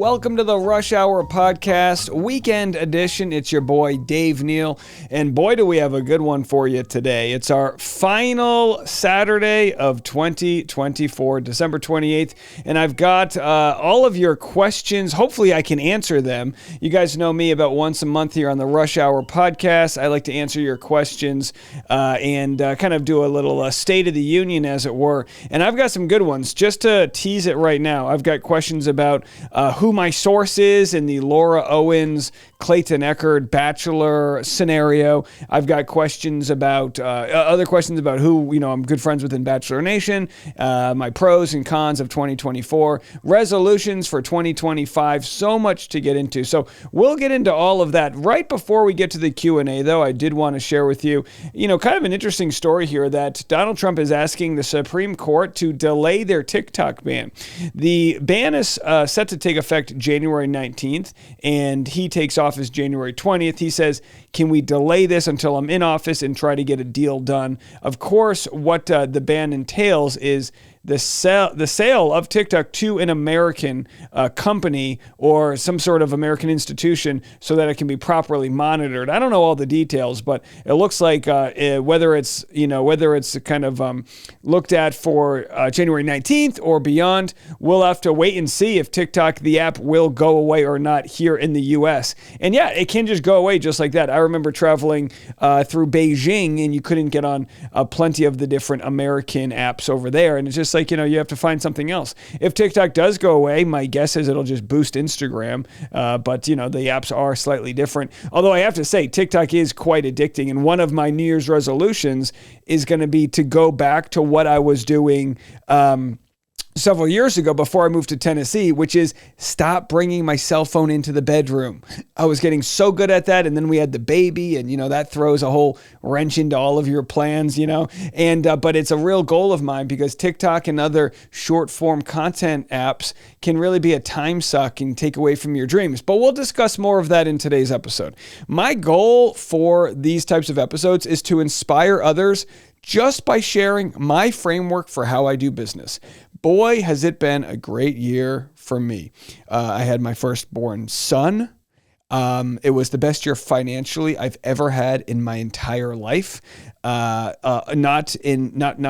Welcome to the Rush Hour Podcast, weekend edition. It's your boy, Dave Neal, and boy, do we have a good one for you today. It's our final Saturday of 2024, December 28th, and I've got all of your questions. Hopefully, I can answer them. You guys know me about once a month here on the Rush Hour Podcast. I like to answer your questions and kind of do a little State of the Union, as it were, and I've got some good ones. Just to tease it right now, I've got questions about who my source is in the Laura Owens, Clayton Echard Bachelor scenario. I've got questions about other questions about who I'm good friends with in Bachelor Nation, my pros and cons of 2024, resolutions for 2025. So much to get into. So we'll get into all of that. Right before we get to the Q&A, though, I did want to share with you, kind of an interesting story here that Donald Trump is asking the Supreme Court to delay their TikTok ban. The ban is set to take effect January 19th, and he takes office January 20th. He says, can we delay this until I'm in office and try to get a deal done? Of course, what the ban entails is the sale of TikTok to an American company or some sort of American institution so that it can be properly monitored. I don't know all the details, but it looks like whether it's kind of looked at for January 19th or beyond, we'll have to wait and see if TikTok, the app, will go away or not here in the U.S. And yeah, it can just go away just like that. I remember traveling through Beijing, and you couldn't get on plenty of the different American apps over there, and it's just like, you have to find something else. If TikTok does go away, my guess is it'll just boost Instagram. But, the apps are slightly different. Although I have to say, TikTok is quite addicting. And one of my New Year's resolutions is going to be to go back to what I was doing several years ago before I moved to Tennessee, which is stop bringing my cell phone into the bedroom. I was getting so good at that, and then we had the baby, and that throws a whole wrench into all of your plans, and but it's a real goal of mine because TikTok and other short form content apps can really be a time suck and take away from your dreams. But we'll discuss more of that in today's episode. My goal for these types of episodes is to inspire others just by sharing my framework for how I do business. Boy, has it been a great year for me. I had my firstborn son. It was the best year financially I've ever had in my entire life. Not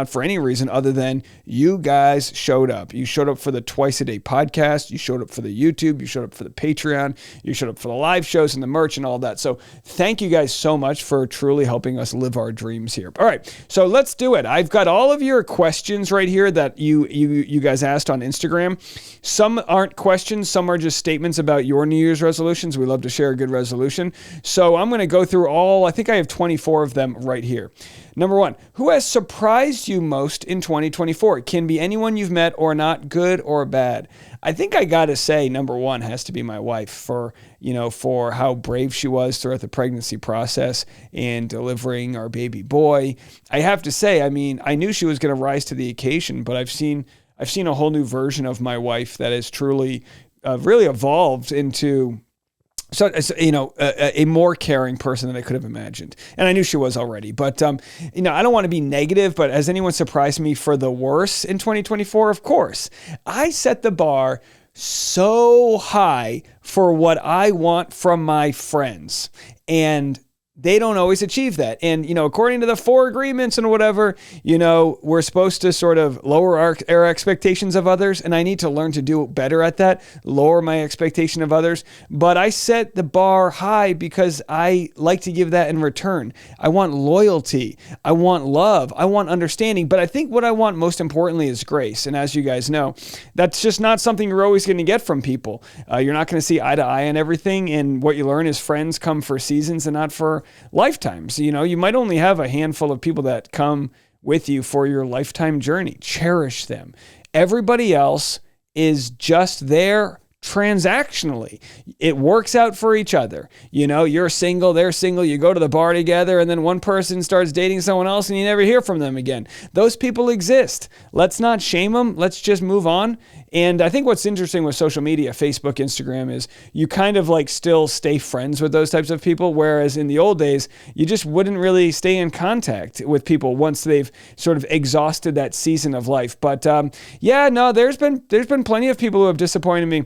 for any reason other than you guys showed up. You showed up for the Twice a Day podcast. You showed up for the YouTube. You showed up for the Patreon. You showed up for the live shows and the merch and all that. So thank you guys so much for truly helping us live our dreams here. All right, so let's do it. I've got all of your questions right here that you guys asked on Instagram. Some aren't questions. Some are just statements about your New Year's resolutions. We love to share a good resolution. So I'm going to go through I think I have 24 of them right here. Number one, who has surprised you most in 2024? It can be anyone you've met or not, good or bad. I think I got to say number one has to be my wife for how brave she was throughout the pregnancy process and delivering our baby boy. I have to say, I knew she was going to rise to the occasion, but I've seen a whole new version of my wife that has truly really evolved into a more caring person than I could have imagined. And I knew she was already, but, I don't want to be negative, but has anyone surprised me for the worse in 2024? Of course. I set the bar so high for what I want from my friends, and they don't always achieve that. And, according to the 4 agreements and whatever, we're supposed to sort of lower our expectations of others. And I need to learn to do better at that, lower my expectation of others. But I set the bar high because I like to give that in return. I want loyalty. I want love. I want understanding. But I think what I want most importantly is grace. And as you guys know, that's just not something you're always going to get from people. You're not going to see eye to eye on everything. And what you learn is friends come for seasons and not for lifetimes. You might only have a handful of people that come with you for your lifetime journey. Cherish them. Everybody else is just there transactionally. It works out for each other. You're single, they're single, you go to the bar together, and then one person starts dating someone else and you never hear from them again. Those people exist. Let's not shame them. Let's just move on And I think what's interesting with social media, Facebook, Instagram, is you kind of like still stay friends with those types of people. Whereas in the old days, you just wouldn't really stay in contact with people once they've sort of exhausted that season of life. But there's been plenty of people who have disappointed me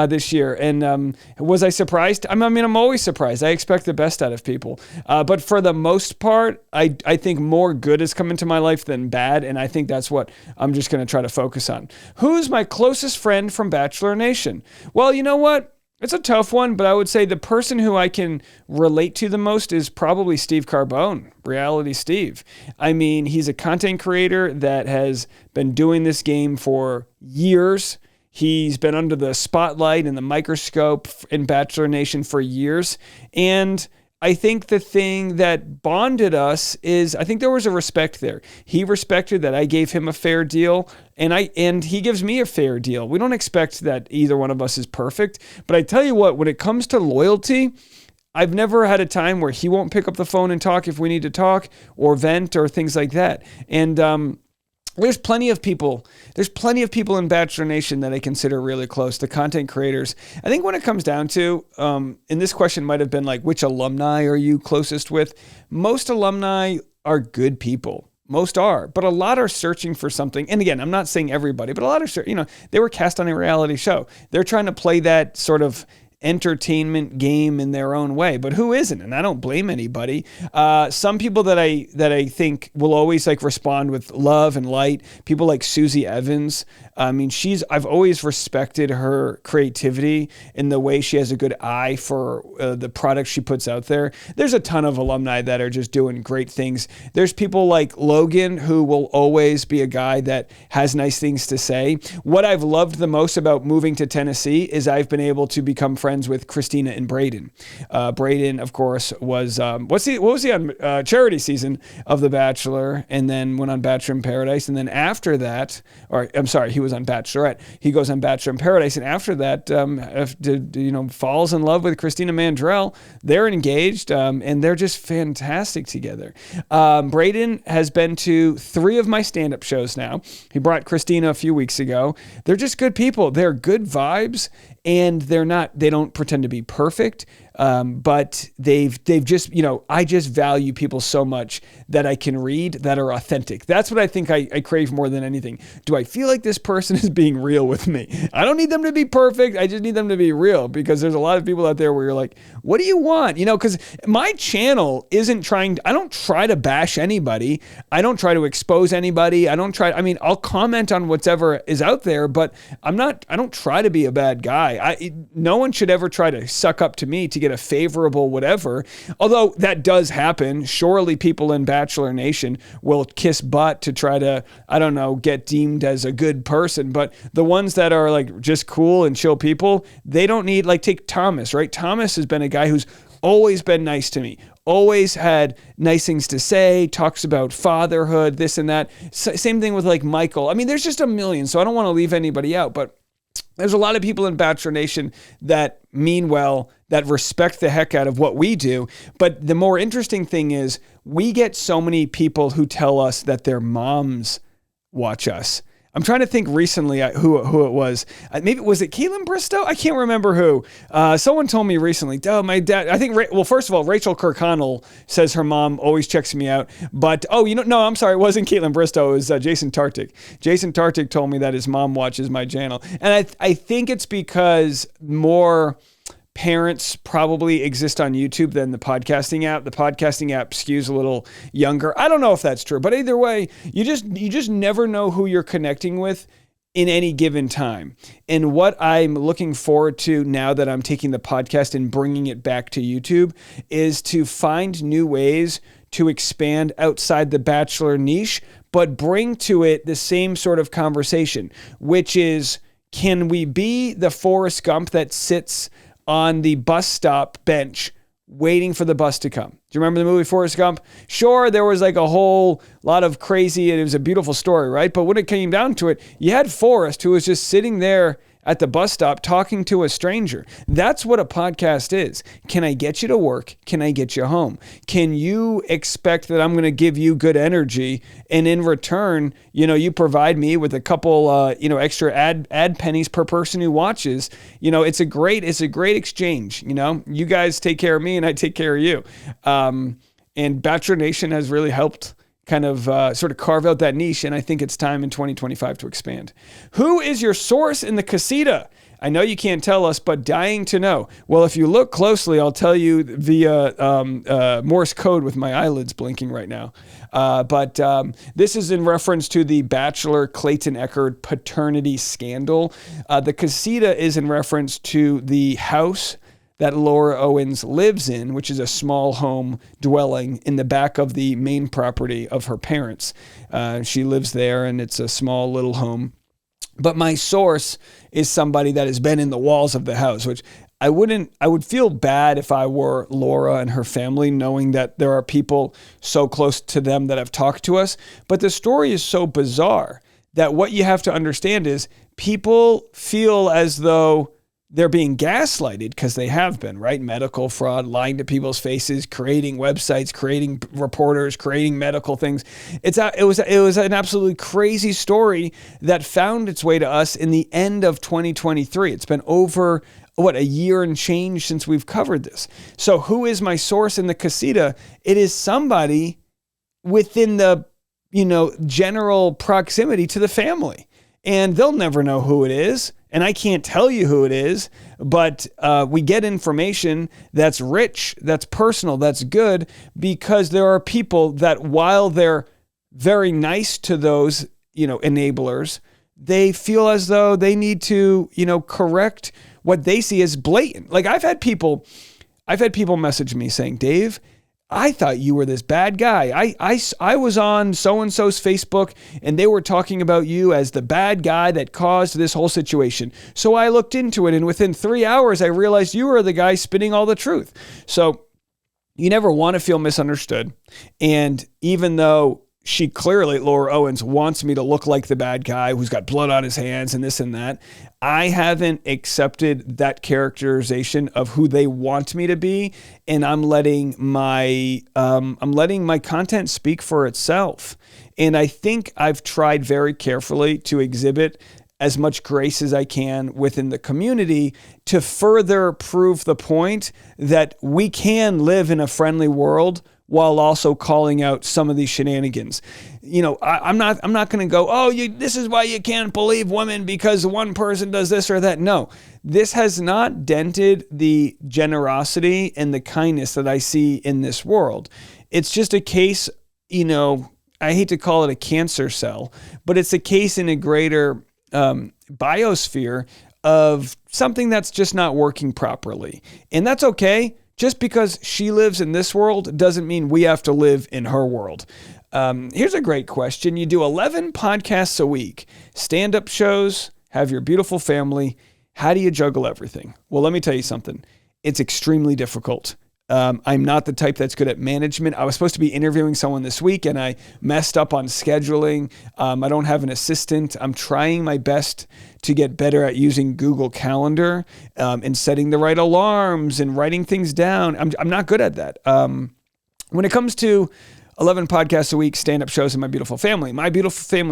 this year. And was I surprised? I mean, I'm always surprised. I expect the best out of people. But for the most part, I think more good has come into my life than bad. And I think that's what I'm just going to try to focus on. Who's my closest friend from Bachelor Nation? Well, you know what? It's a tough one, but I would say the person who I can relate to the most is probably Steve Carbone, Reality Steve. I mean, he's a content creator that has been doing this game for years. He's been under the spotlight and the microscope in Bachelor Nation for years. And I think the thing that bonded us is I think there was a respect there. He respected that I gave him a fair deal, and he gives me a fair deal. We don't expect that either one of us is perfect. But I tell you what, when it comes to loyalty, I've never had a time where he won't pick up the phone and talk if we need to talk or vent or things like that. And there's plenty of people in Bachelor Nation that I consider really close, the content creators. I think when it comes down to, and this question might have been like, which alumni are you closest with? Most alumni are good people. Most are, but a lot are searching for something. And again, I'm not saying everybody, but a lot are, they were cast on a reality show. They're trying to play that sort of entertainment game in their own way, but who isn't? And I don't blame anybody. Some people that I think will always like respond with love and light. People like Susie Evans. I mean, I've always respected her creativity in the way she has a good eye for the product she puts out there. There's a ton of alumni that are just doing great things. There's people like Logan, who will always be a guy that has nice things to say. What I've loved the most about moving to Tennessee is I've been able to become friends with Christina and Braden. Braden, of course, was what was he on charity season of The Bachelor, and then went on Bachelor in Paradise, and then after that, he was on Bachelorette. He goes on Bachelor in Paradise, and after that, falls in love with Christina Mandrell. They're engaged, and they're just fantastic together. Braden has been to 3 of my stand-up shows now. He brought Christina a few weeks ago. They're just good people. They're good vibes. And they don't pretend to be perfect, but they've just, I just value people so much that I can read that are authentic. That's what I think I crave more than anything. Do I feel like this person is being real with me? I don't need them to be perfect. I just need them to be real, because there's a lot of people out there where you're like, what do you want? Because my channel I don't try to bash anybody. I don't try to expose anybody. I'll comment on whatever is out there, but I don't try to be a bad guy. No one should ever try to suck up to me to get a favorable whatever. Although that does happen. Surely people in Bachelor Nation will kiss butt to try to, get deemed as a good person. But the ones that are like just cool and chill people, they don't need, like, take Thomas, right? Thomas has been a guy who's always been nice to me. Always had nice things to say, talks about fatherhood, this and that. Same thing with like Michael. I mean, there's just a million, so I don't want to leave anybody out, but there's a lot of people in Bachelor Nation that mean well, that respect the heck out of what we do. But the more interesting thing is we get so many people who tell us that their moms watch us. I'm trying to think recently who it was. Maybe was it Caitlin Bristow? I can't remember who. Someone told me recently, my dad, I think, first of all, Rachel Kirkconnell says her mom always checks me out. But, no, I'm sorry. It wasn't Caitlin Bristow. It was Jason Tartik. Jason Tartik told me that his mom watches my channel. And I think it's because more parents probably exist on YouTube than the podcasting app. The podcasting app skews a little younger. I don't know if that's true, but either way, you just never know who you're connecting with in any given time. And what I'm looking forward to now that I'm taking the podcast and bringing it back to YouTube is to find new ways to expand outside the Bachelor niche, but bring to it the same sort of conversation, which is, can we be the Forrest Gump that sits on the bus stop bench waiting for the bus to come? Do you remember the movie Forrest Gump? Sure, there was like a whole lot of crazy, and it was a beautiful story, right? But when it came down to it, you had Forrest, who was just sitting there at the bus stop talking to a stranger. That's what a podcast is. Can I get you to work? Can I get you home? Can you expect that I'm going to give you good energy, and in return, you provide me with a couple, extra ad pennies per person who watches? It's a great exchange. You guys take care of me and I take care of you. And Bachelor Nation has really helped kind of sort of carve out that niche, and I think it's time in 2025 to expand. Who is your source in the casita? I know you can't tell us, but dying to know. Well, if you look closely, I'll tell you via Morse code with my eyelids blinking right now. But this is in reference to the Bachelor Clayton paternity scandal. The casita is in reference to the house that Laura Owens lives in, which is a small home dwelling in the back of the main property of her parents. She lives there, and it's a small little home. But my source is somebody that has been in the walls of the house, which I would feel bad if I were Laura and her family, knowing that there are people so close to them that have talked to us. But the story is so bizarre that what you have to understand is people feel as though they're being gaslighted, because they have been, right? Medical fraud, lying to people's faces, creating websites, creating reporters, creating medical things. It was an absolutely crazy story that found its way to us in the end of 2023. It's been over, a year and change since we've covered this. So who is my source in the casita? It is somebody within the, general proximity to the family. And they'll never know who it is. And I can't tell you who it is, but we get information that's rich, that's personal, that's good, because there are people that, while they're very nice to those, enablers, they feel as though they need to, correct what they see as blatant. Like I've had people message me saying, Dave, I thought you were this bad guy. I was on so-and-so's Facebook, and they were talking about you as the bad guy that caused this whole situation. So I looked into it, and within 3 hours, I realized you were the guy spitting all the truth. So you never want to feel misunderstood. And even though she clearly, Laura Owens, wants me to look like the bad guy who's got blood on his hands and this and that, I haven't accepted that characterization of who they want me to be, and I'm letting my content speak for itself. And I think I've tried very carefully to exhibit as much grace as I can within the community to further prove the point that we can live in a friendly world while also calling out some of these shenanigans. I'm not going to go, this is why you can't believe women because one person does this or that. No, this has not dented the generosity and the kindness that I see in this world. It's just a case, I hate to call it a cancer cell, but it's a case in a greater biosphere of something that's just not working properly. And that's okay. Just because she lives in this world doesn't mean we have to live in her world. Here's a great question. You do 11 podcasts a week, stand-up shows, have your beautiful family. How do you juggle everything? Well, let me tell you something. It's extremely difficult. I'm not the type that's good at management. I was supposed to be interviewing someone this week, and I messed up on scheduling. I don't have an assistant. I'm trying my best to get better at using Google Calendar and setting the right alarms and writing things down. I'm not good at that. When it comes to 11 podcasts a week, stand-up shows, and my beautiful family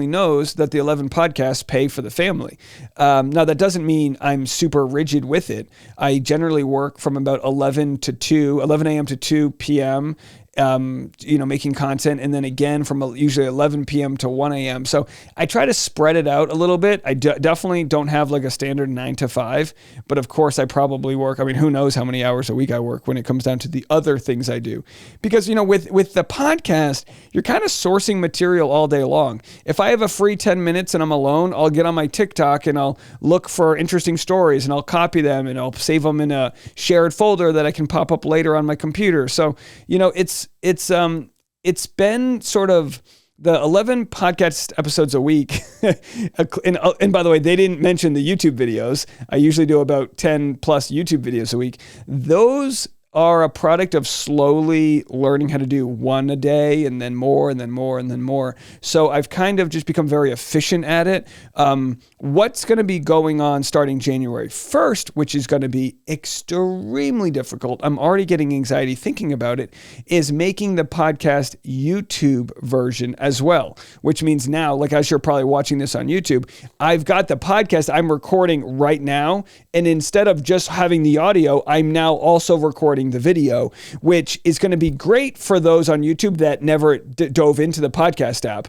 knows that the 11 podcasts pay for the family. Now, that doesn't mean I'm super rigid with it. I generally work from about 11 a.m. to 2 p.m., making content, and then again from usually 11 p.m. to 1 a.m. So I try to spread it out a little bit. I definitely don't have like a standard 9 to 5, but of course I probably work. Who knows how many hours a week I work when it comes down to the other things I do. Because, with the podcast, you're kind of sourcing material all day long. If I have a free 10 minutes and I'm alone, I'll get on my TikTok and I'll look for interesting stories and I'll copy them and I'll save them in a shared folder that I can pop up later on my computer. So, it's been sort of the 11 podcast episodes a week. and by the way, they didn't mention the YouTube videos. I usually do about 10 plus YouTube videos a week. Those are a product of slowly learning how to do one a day and then more and then more and then more. So I've kind of just become very efficient at it. What's going to be going on starting January 1st, which is going to be extremely difficult, I'm already getting anxiety thinking about it, is making the podcast YouTube version as well, which means now, like as you're probably watching this on YouTube, I've got the podcast I'm recording right now. And instead of just having the audio, I'm now also recording the video, which is going to be great for those on YouTube that never dove into the podcast app.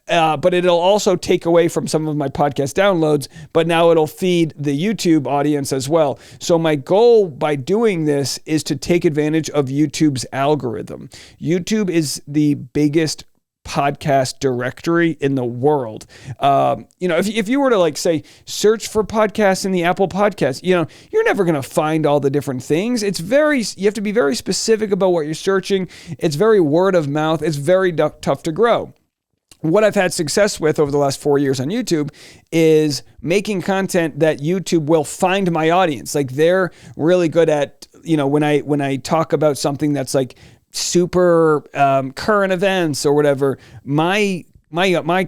But it'll also take away from some of my podcast downloads, but now it'll feed the YouTube audience as well. So my goal by doing this is to take advantage of YouTube's algorithm. YouTube is the biggest podcast directory in the world. If you were to like say, search for podcasts in the Apple Podcast, you're never going to find all the different things. You have to be very specific about what you're searching. It's very word of mouth. It's very tough to grow. What I've had success with over the last 4 years on YouTube is making content that YouTube will find my audience. Like they're really good at, when I talk about something that's like super current events or whatever, my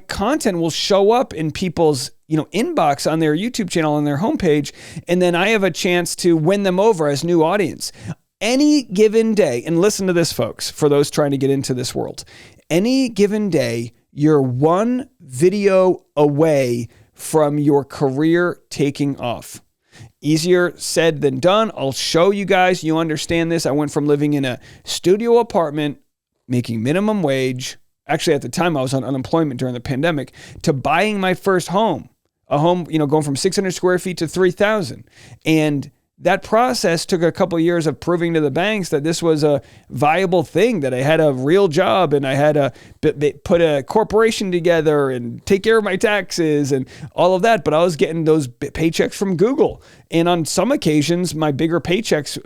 content will show up in people's inbox on their YouTube channel, on their homepage, and then I have a chance to win them over as new audience. Any given day, and listen to this, folks, for those trying to get into this world, any given day, you're one video away from your career taking off. Easier said than done. I'll show you guys. You understand this. I went from living in a studio apartment, making minimum wage. Actually, at the time, I was on unemployment during the pandemic, to buying my first home. A home, going from 600 square feet to 3,000. And that process took a couple of years of proving to the banks that this was a viable thing, that I had a real job and I had to put a corporation together and take care of my taxes and all of that. But I was getting those paychecks from Google. And on some occasions, my bigger paychecks,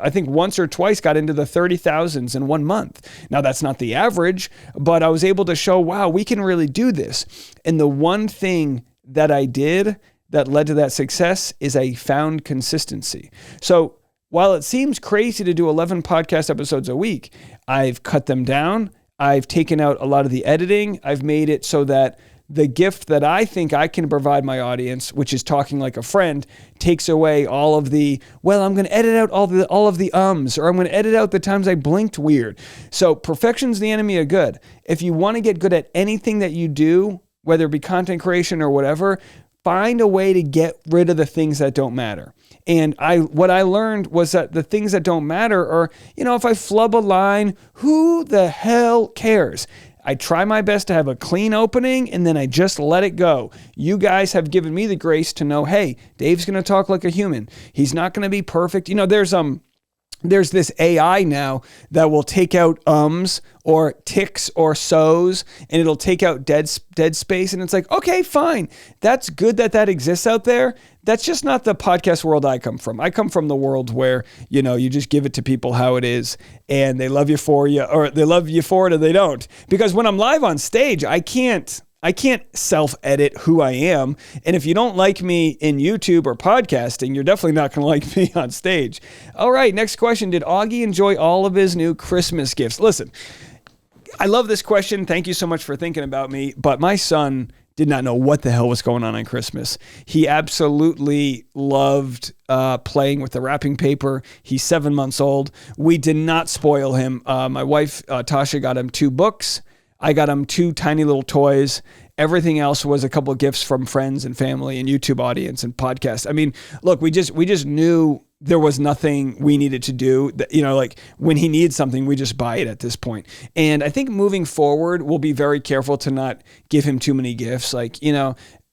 I think once or twice got into the 30,000s in 1 month. Now, that's not the average, but I was able to show, wow, we can really do this. And the one thing that I did that led to that success is I found consistency. So while it seems crazy to do 11 podcast episodes a week, I've cut them down. I've taken out a lot of the editing. I've made it so that the gift that I think I can provide my audience, which is talking like a friend, takes away all of the, I'm going to edit out all of the ums, or I'm going to edit out the times I blinked weird. So perfection's the enemy of good. If you want to get good at anything that you do, whether it be content creation or whatever, find a way to get rid of the things that don't matter. And what I learned was that the things that don't matter are, if I flub a line, who the hell cares? I try my best to have a clean opening and then I just let it go. You guys have given me the grace to know, hey, Dave's going to talk like a human. He's not going to be perfect. There's this AI now that will take out ums or ticks or so's, and it'll take out dead space. And it's like, okay, fine. That's good that exists out there. That's just not the podcast world I come from. I come from the world where, you just give it to people how it is and they love you for you, or they love you for it or they don't. Because when I'm live on stage, I can't self-edit who I am. And if you don't like me in YouTube or podcasting, you're definitely not going to like me on stage. All right, next question. Did Auggie enjoy all of his new Christmas gifts? Listen, I love this question. Thank you so much for thinking about me. But my son did not know what the hell was going on Christmas. He absolutely loved playing with the wrapping paper. He's 7 months old. We did not spoil him. My wife, Tasha, got him 2 books. I got him 2 tiny little toys. Everything else was a couple of gifts from friends and family and YouTube audience and podcasts. I mean, look, we just knew there was nothing we needed to do. Like when he needs something, we just buy it at this point. And I think moving forward, we'll be very careful to not give him too many gifts.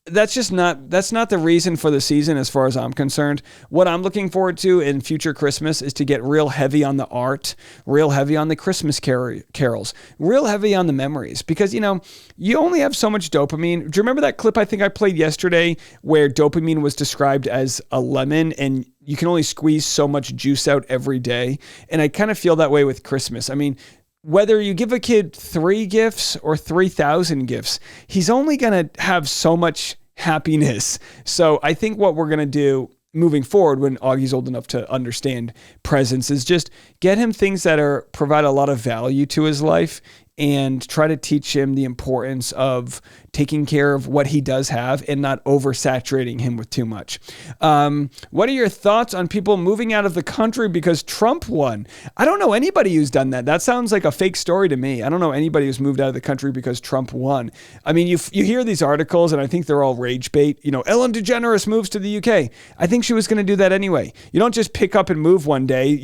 That's not the reason for the season as far as I'm concerned. What I'm looking forward to in future Christmas is to get real heavy on the art, real heavy on the Christmas carols, real heavy on the memories, because, you only have so much dopamine. Do you remember that clip I think I played yesterday where dopamine was described as a lemon and you can only squeeze so much juice out every day? And I kind of feel that way with Christmas. I mean, whether you give a kid 3 gifts or 3,000 gifts, he's only going to have so much happiness. So I think what we're going to do moving forward when Augie's old enough to understand presents is just get him things that provide a lot of value to his life and try to teach him the importance of taking care of what he does have and not oversaturating him with too much. What are your thoughts on people moving out of the country because Trump won? I don't know anybody who's done that. That sounds like a fake story to me. I don't know anybody who's moved out of the country because Trump won. I mean, you hear these articles and I think they're all rage bait. Ellen DeGeneres moves to the UK. I think she was going to do that anyway. You don't just pick up and move one day.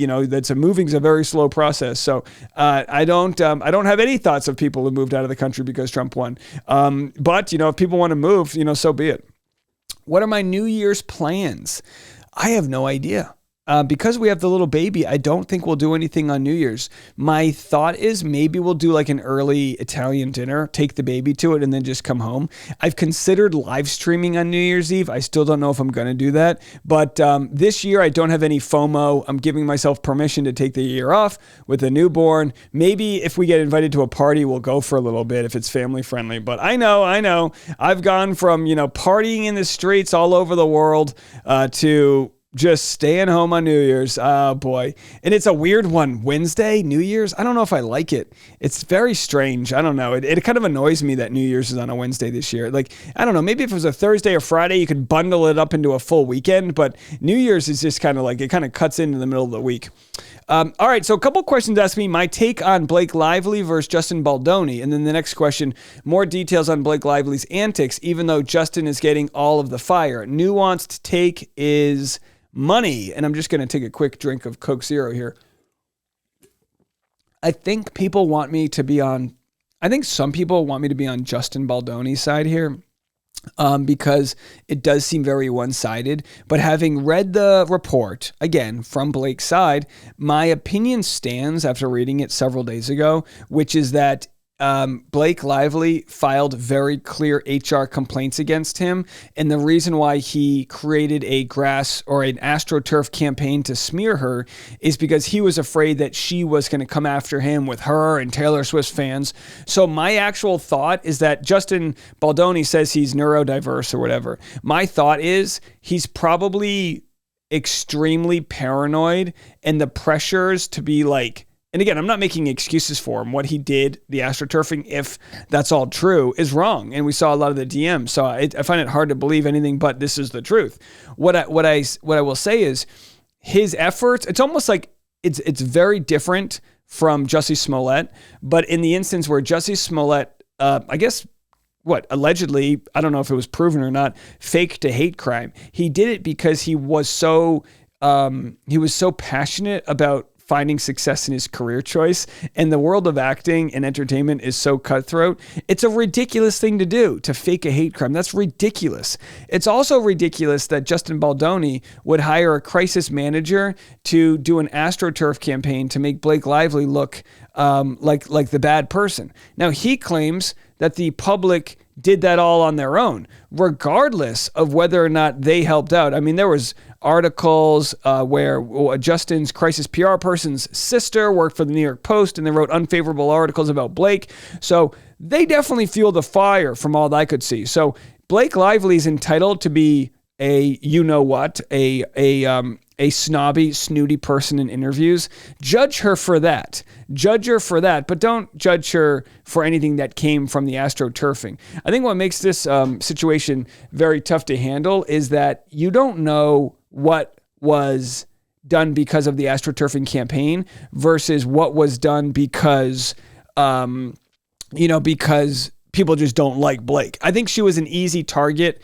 Moving's a very slow process. So I don't have any thoughts of people who moved out of the country because Trump won. But if people want to move, so be it. What are my New Year's plans? I have no idea. Because we have the little baby, I don't think we'll do anything on New Year's. My thought is maybe we'll do like an early Italian dinner, take the baby to it, and then just come home. I've considered live streaming on New Year's Eve. I still don't know if I'm going to do that. But this year, I don't have any FOMO. I'm giving myself permission to take the year off with a newborn. Maybe if we get invited to a party, we'll go for a little bit if it's family friendly. But I know. I've gone from, partying in the streets all over the world to just staying home on New Year's. Oh boy. And it's a weird one. Wednesday, New Year's. I don't know if I like it. It's very strange. I don't know. It kind of annoys me that New Year's is on a Wednesday this year. Like, I don't know. Maybe if it was a Thursday or Friday, you could bundle it up into a full weekend. But New Year's is just kind of like, it kind of cuts into the middle of the week. All right, so a couple questions ask me my take on Blake Lively versus Justin Baldoni. And then the next question, more details on Blake Lively's antics, even though Justin is getting all of the fire. Nuanced take is money. And I'm just going to take a quick drink of Coke Zero here. I think some people want me to be on Justin Baldoni's side here. Because it does seem very one-sided. But having read the report, again, from Blake's side, my opinion stands after reading it several days ago, which is that Blake Lively filed very clear HR complaints against him. And the reason why he created a grass or an AstroTurf campaign to smear her is because he was afraid that she was going to come after him with her and Taylor Swift's fans. So my actual thought is that Justin Baldoni says he's neurodiverse or whatever. My thought is he's probably extremely paranoid, and the pressures to be like, and again, I'm not making excuses for him. What he did, the AstroTurfing, if that's all true, is wrong. And we saw a lot of the DMs. So I find it hard to believe anything but this is the truth. What I will say is his efforts, it's almost like it's very different from Jussie Smollett. But in the instance where Jussie Smollett, allegedly, I don't know if it was proven or not, faked a hate crime. He did it because he was so passionate about finding success in his career choice, and the world of acting and entertainment is so cutthroat. It's a ridiculous thing to do, to fake a hate crime. That's ridiculous. It's also ridiculous that Justin Baldoni would hire a crisis manager to do an AstroTurf campaign to make Blake Lively look like the bad person. Now, he claims that the public did that all on their own, regardless of whether or not they helped out. I mean, there was articles where Justin's crisis PR person's sister worked for the New York Post, and they wrote unfavorable articles about Blake. So they definitely fueled the fire from all that I could see. So Blake Lively is entitled to be a snobby, snooty person in interviews. Judge her for that. But don't judge her for anything that came from the AstroTurfing. I think what makes this situation very tough to handle is that you don't know what was done because of the AstroTurfing campaign versus what was done because people just don't like Blake. I think she was an easy target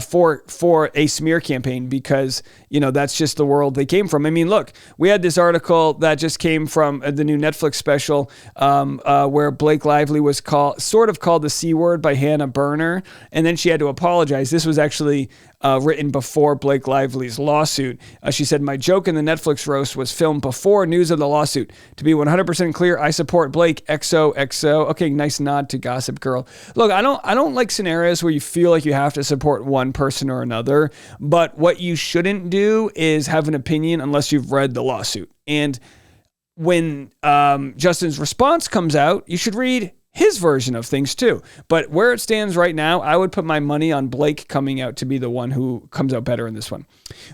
for a smear campaign because, that's just the world they came from. I mean, look, we had this article that just came from the new Netflix special where Blake Lively was called the C word by Hannah Berner, and then she had to apologize. This was actually written before Blake Lively's lawsuit. She said, "My joke in the Netflix roast was filmed before news of the lawsuit. To be 100% clear, I support Blake, XOXO. Okay, nice nod to Gossip Girl. Look, I don't like scenarios where you feel like you have to support one person or another, but what you shouldn't do is have an opinion unless you've read the lawsuit. And when Justin's response comes out, you should read his version of things too. But where it stands right now, I would put my money on Blake coming out to be the one who comes out better in this one.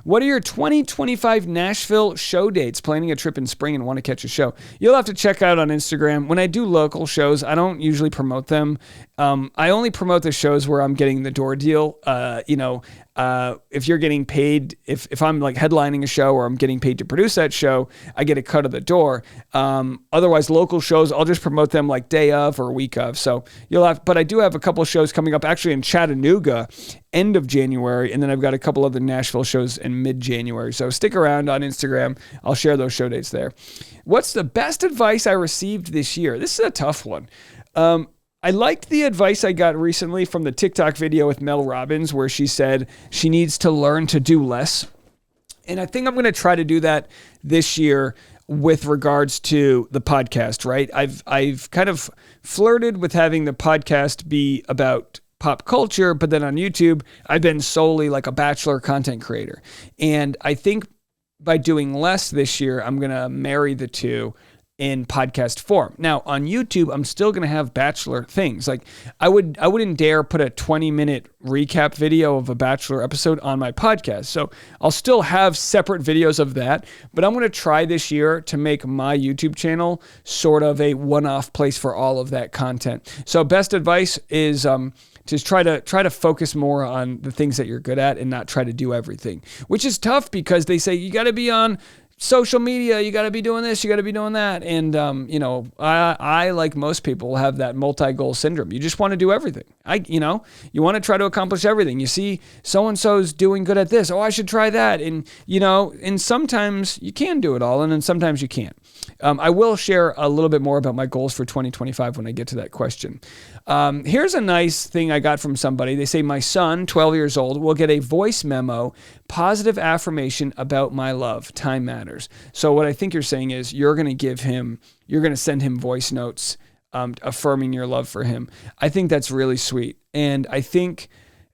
What are your 2025 Nashville show dates? Planning a trip in spring and want to catch a show? You'll have to check out on Instagram. When I do local shows, I don't usually promote them. I only promote the shows where I'm getting the door deal. If you're getting paid, if I'm like headlining a show or I'm getting paid to produce that show, I get a cut of the door. Otherwise, local shows, I'll just promote them like day of or week of. So but I do have a couple of shows coming up actually in Chattanooga, end of January. And then I've got a couple other Nashville shows in mid-January. So stick around on Instagram. I'll share those show dates there. What's the best advice I received this year? This is a tough one. I liked the advice I got recently from the TikTok video with Mel Robbins, where she said she needs to learn to do less. And I think I'm going to try to do that this year with regards to the podcast, right? I've kind of flirted with having the podcast be about pop culture, but then on YouTube, I've been solely like a Bachelor content creator. And I think by doing less this year, I'm going to marry the two in podcast form. Now on YouTube, I'm still going to have Bachelor things. Like I wouldn't dare put a 20-minute recap video of a Bachelor episode on my podcast. So I'll still have separate videos of that, but I'm going to try this year to make my YouTube channel sort of a one-off place for all of that content. So best advice is, just try to focus more on the things that you're good at and not try to do everything, which is tough because they say you got to be on social media, you got to be doing this, you got to be doing that. And, I, like most people, have that multi-goal syndrome. You just want to do everything. You want to try to accomplish everything. You see so-and-so's doing good at this. Oh, I should try that. And sometimes you can do it all, and then sometimes you can't. I will share a little bit more about my goals for 2025 when I get to that question. Here's a nice thing I got from somebody. They say, my son, 12 years old, will get a voice memo, positive affirmation about my love. Time matters. So what I think you're saying is you're going to send him voice notes affirming your love for him. I think that's really sweet. And I think,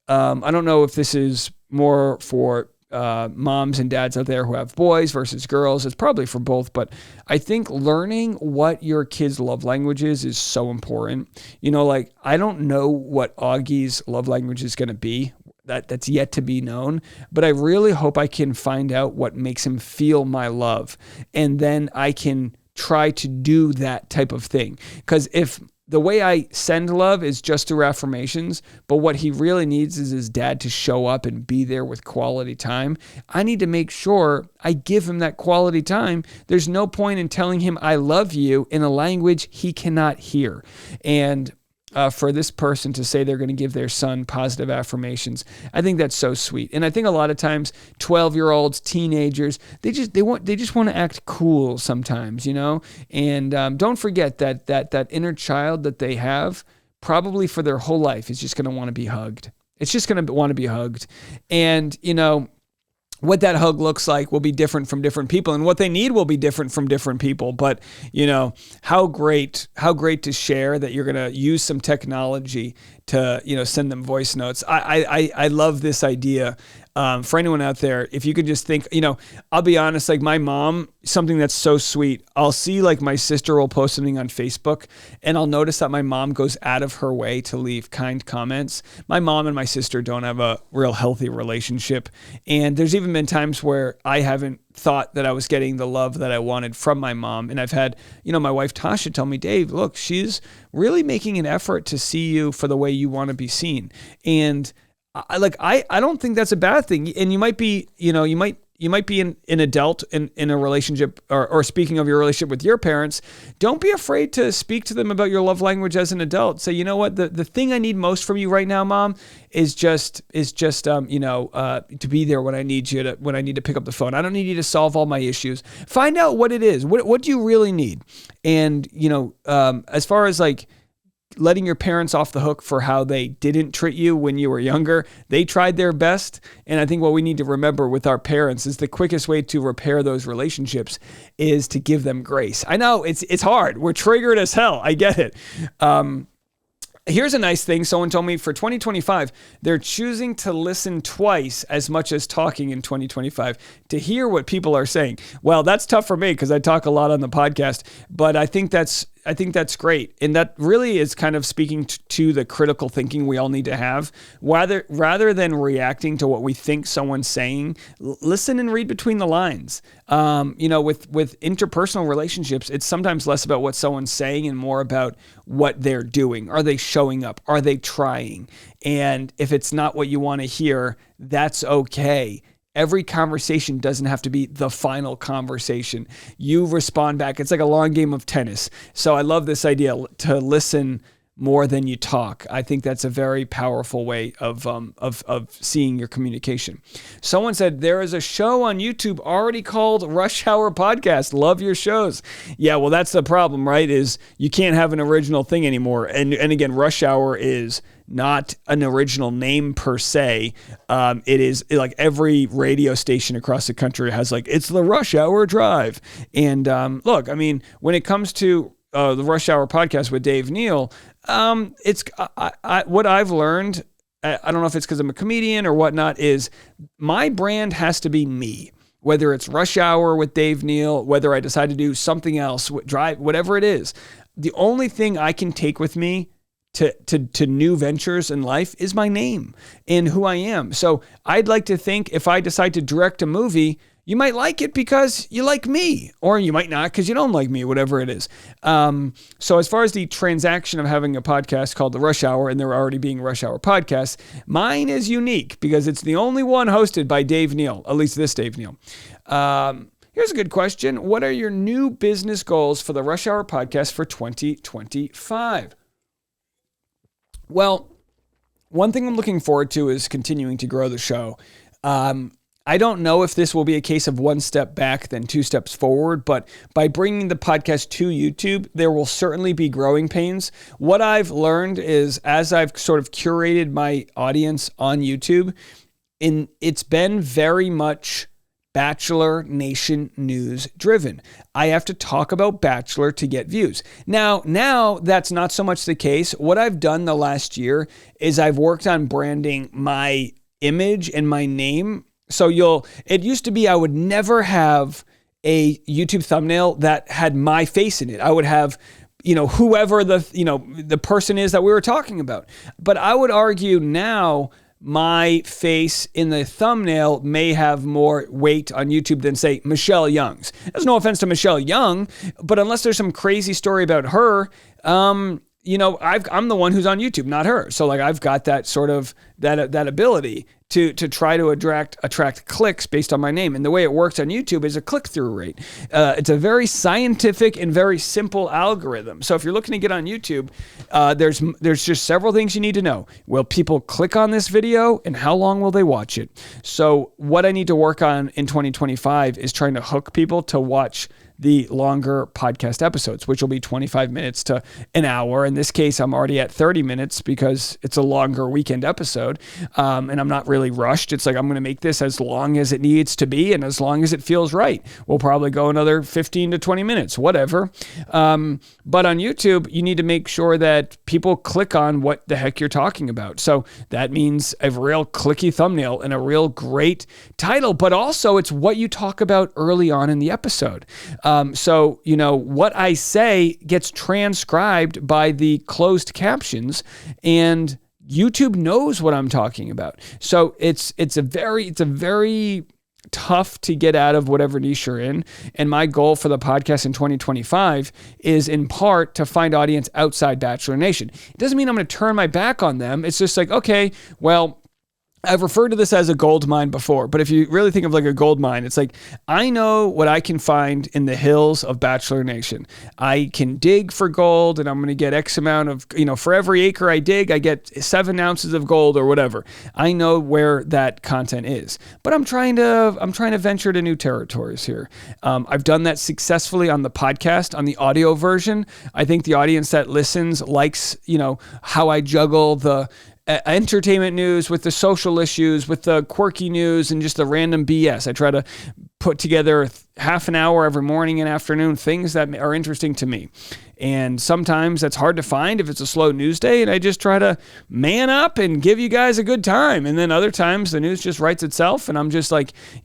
I don't know if this is more for moms and dads out there who have boys versus girls. It's probably for both, but I think learning what your kids' love language is so important. I don't know what Augie's love language is going to be. That's yet to be known, but I really hope I can find out what makes him feel my love. And then I can try to do that type of thing. Because if the way I send love is just through affirmations, but what he really needs is his dad to show up and be there with quality time, I need to make sure I give him that quality time. There's no point in telling him I love you in a language he cannot hear. And for this person to say they're going to give their son positive affirmations, I think that's so sweet. And I think a lot of times 12-year-olds, teenagers, they just want to act cool sometimes, And don't forget that inner child that they have, probably for their whole life, is just going to want to be hugged. It's just going to want to be hugged. And what that hug looks like will be different from different people, and what they need will be different from different people. But, how great to share that you're going to use some technology to, send them voice notes. I love this idea. For anyone out there, if you could just think, I'll be honest, like my mom, something that's so sweet, I'll see like my sister will post something on Facebook and I'll notice that my mom goes out of her way to leave kind comments. My mom and my sister don't have a real healthy relationship. And there's even been times where I haven't thought that I was getting the love that I wanted from my mom. And I've had, my wife Tasha tell me, Dave, look, she's really making an effort to see you for the way you want to be seen. And I don't think that's a bad thing. And you might be, you might be an adult in a relationship or speaking of your relationship with your parents. Don't be afraid to speak to them about your love language as an adult. Say, you know what, the thing I need most from you right now, Mom, is just to be there when I need you when I need to pick up the phone. I don't need you to solve all my issues. Find out what it is. What do you really need? And, as far as like letting your parents off the hook for how they didn't treat you when you were younger, they tried their best. And I think what we need to remember with our parents is the quickest way to repair those relationships is to give them grace. I know it's hard. We're triggered as hell. I get it. Here's a nice thing. Someone told me for 2025, they're choosing to listen twice as much as talking in 2025 to hear what people are saying. Well, that's tough for me because I talk a lot on the podcast, but I think that's I think that's great. And that really is kind of speaking to the critical thinking we all need to have. Rather than reacting to what we think someone's saying, listen and read between the lines. With interpersonal relationships, it's sometimes less about what someone's saying and more about what they're doing. Are they showing up? Are they trying? And if it's not what you want to hear, that's okay. Every conversation doesn't have to be the final conversation. You respond back. It's like a long game of tennis. So I love this idea to listen more than you talk. I think that's a very powerful way of seeing your communication. Someone said there is a show on YouTube already called Rush Hour Podcast. Love your shows. Yeah, well, that's the problem, right? Is you can't have an original thing anymore. And again, Rush Hour is not an original name per se. It is like every radio station across the country has it's the Rush Hour Drive. And look, I mean, when it comes to the Rush Hour Podcast with Dave Neal, it's what I've learned, I don't know if it's because I'm a comedian or whatnot, is my brand has to be me. Whether it's Rush Hour with Dave Neal, whether I decide to do something else, drive, whatever it is, the only thing I can take with me to new ventures in life is my name and who I am. So I'd like to think if I decide to direct a movie, you might like it because you like me, or you might not because you don't like me, whatever it is. So as far as the transaction of having a podcast called The Rush Hour, and there already being Rush Hour podcasts, mine is unique because it's the only one hosted by Dave Neal, at least this Dave Neal. Here's a good question. What are your new business goals for the Rush Hour podcast for 2025? Well, one thing I'm looking forward to is continuing to grow the show. I don't know if this will be a case of one step back, then two steps forward, but by bringing the podcast to YouTube, there will certainly be growing pains. What I've learned is as I've sort of curated my audience on YouTube, it's been very much Bachelor Nation news driven. I have to talk about Bachelor to get views. Now that's not so much the case. What I've done the last year is I've worked on branding my image and my name. So it used to be I would never have a YouTube thumbnail that had my face in it. I would have, whoever the person is that we were talking about. But I would argue now my face in the thumbnail may have more weight on YouTube than, say, Michelle Young's. There's no offense to Michelle Young, but unless there's some crazy story about her, I'm the one who's on YouTube, not her. So I've got that sort of that ability to try to attract clicks based on my name. And the way it works on YouTube is a click-through rate. It's a very scientific and very simple algorithm. So if you're looking to get on YouTube, there's just several things you need to know. Will people click on this video, and how long will they watch it? So what I need to work on in 2025 is trying to hook people to watch the longer podcast episodes, which will be 25 minutes to an hour. In this case, I'm already at 30 minutes because it's a longer weekend episode. And I'm not really rushed. It's I'm going to make this as long as it needs to be and as long as it feels right. We'll probably go another 15 to 20 minutes, whatever. But on YouTube, you need to make sure that people click on what the heck you're talking about. So that means a real clicky thumbnail and a real great title, but also it's what you talk about early on in the episode. So what I say gets transcribed by the closed captions, and YouTube knows what I'm talking about. So it's a very tough to get out of whatever niche you're in. And my goal for the podcast in 2025 is in part to find audience outside Bachelor Nation. It doesn't mean I'm going to turn my back on them. It's just okay, well, I've referred to this as a gold mine before, but if you really think of a gold mine, it's I know what I can find in the hills of Bachelor Nation. I can dig for gold, and I'm going to get X amount of, for every acre I dig, I get 7 ounces of gold or whatever. I know where that content is, but I'm trying to venture to new territories here. I've done that successfully on the podcast, on the audio version. I think the audience that listens likes, how I juggle the entertainment news with the social issues, with the quirky news, and just the random BS. I try to put together half an hour every morning and afternoon, things that are interesting to me. And sometimes that's hard to find if it's a slow news day, and I just try to man up and give you guys a good time. And then other times the news just writes itself, and I'm just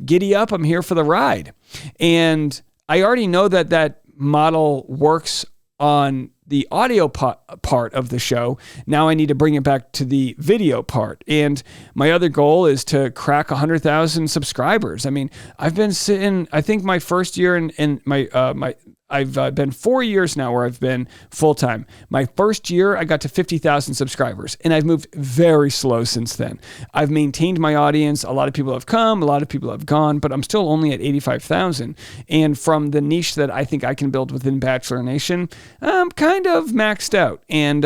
giddy up, I'm here for the ride. And I already know that model works on the audio part of the show. Now I need to bring it back to the video part. And my other goal is to crack 100,000 subscribers. I mean, I've been sitting, I think my first year in I've been 4 years now where I've been full-time. My first year, I got to 50,000 subscribers, and I've moved very slow since then. I've maintained my audience. A lot of people have come, a lot of people have gone, but I'm still only at 85,000. And from the niche that I think I can build within Bachelor Nation, I'm kind of maxed out. And,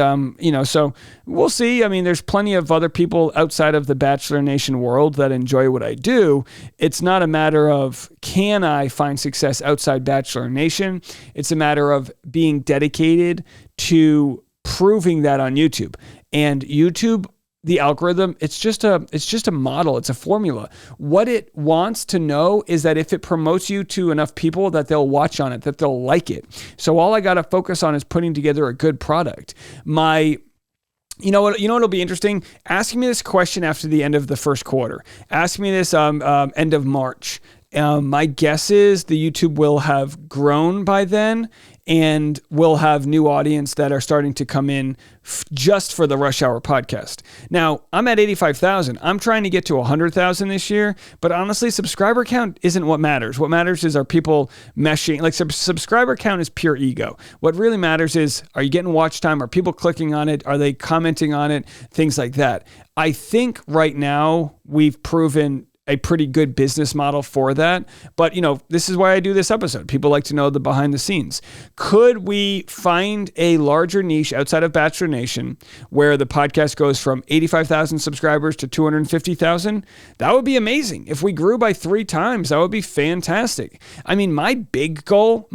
so we'll see. I mean, there's plenty of other people outside of the Bachelor Nation world that enjoy what I do. It's not a matter of, can I find success outside Bachelor Nation? It's a matter of being dedicated to proving that on YouTube. And YouTube, the algorithm, it's just a model. It's a formula. What it wants to know is that if it promotes you to enough people, that they'll watch on it, that they'll like it. So all I got to focus on is putting together a good product. You know what'll be interesting? Ask me this question after the end of the first quarter. Ask me this end of March. My guess is the YouTube will have grown by then, and we'll have new audience that are starting to come in just for the Rush Hour podcast. Now, I'm at 85,000. I'm trying to get to 100,000 this year, but honestly, subscriber count isn't what matters. What matters is, are people meshing? Like, subscriber count is pure ego. What really matters is, are you getting watch time? Are people clicking on it? Are they commenting on it? Things like that. I think right now we've proven a pretty good business model for that. But, this is why I do this episode. People like to know the behind the scenes. Could we find a larger niche outside of Bachelor Nation where the podcast goes from 85,000 subscribers to 250,000? That would be amazing. If we grew by 3 times, that would be fantastic. I mean, my big goal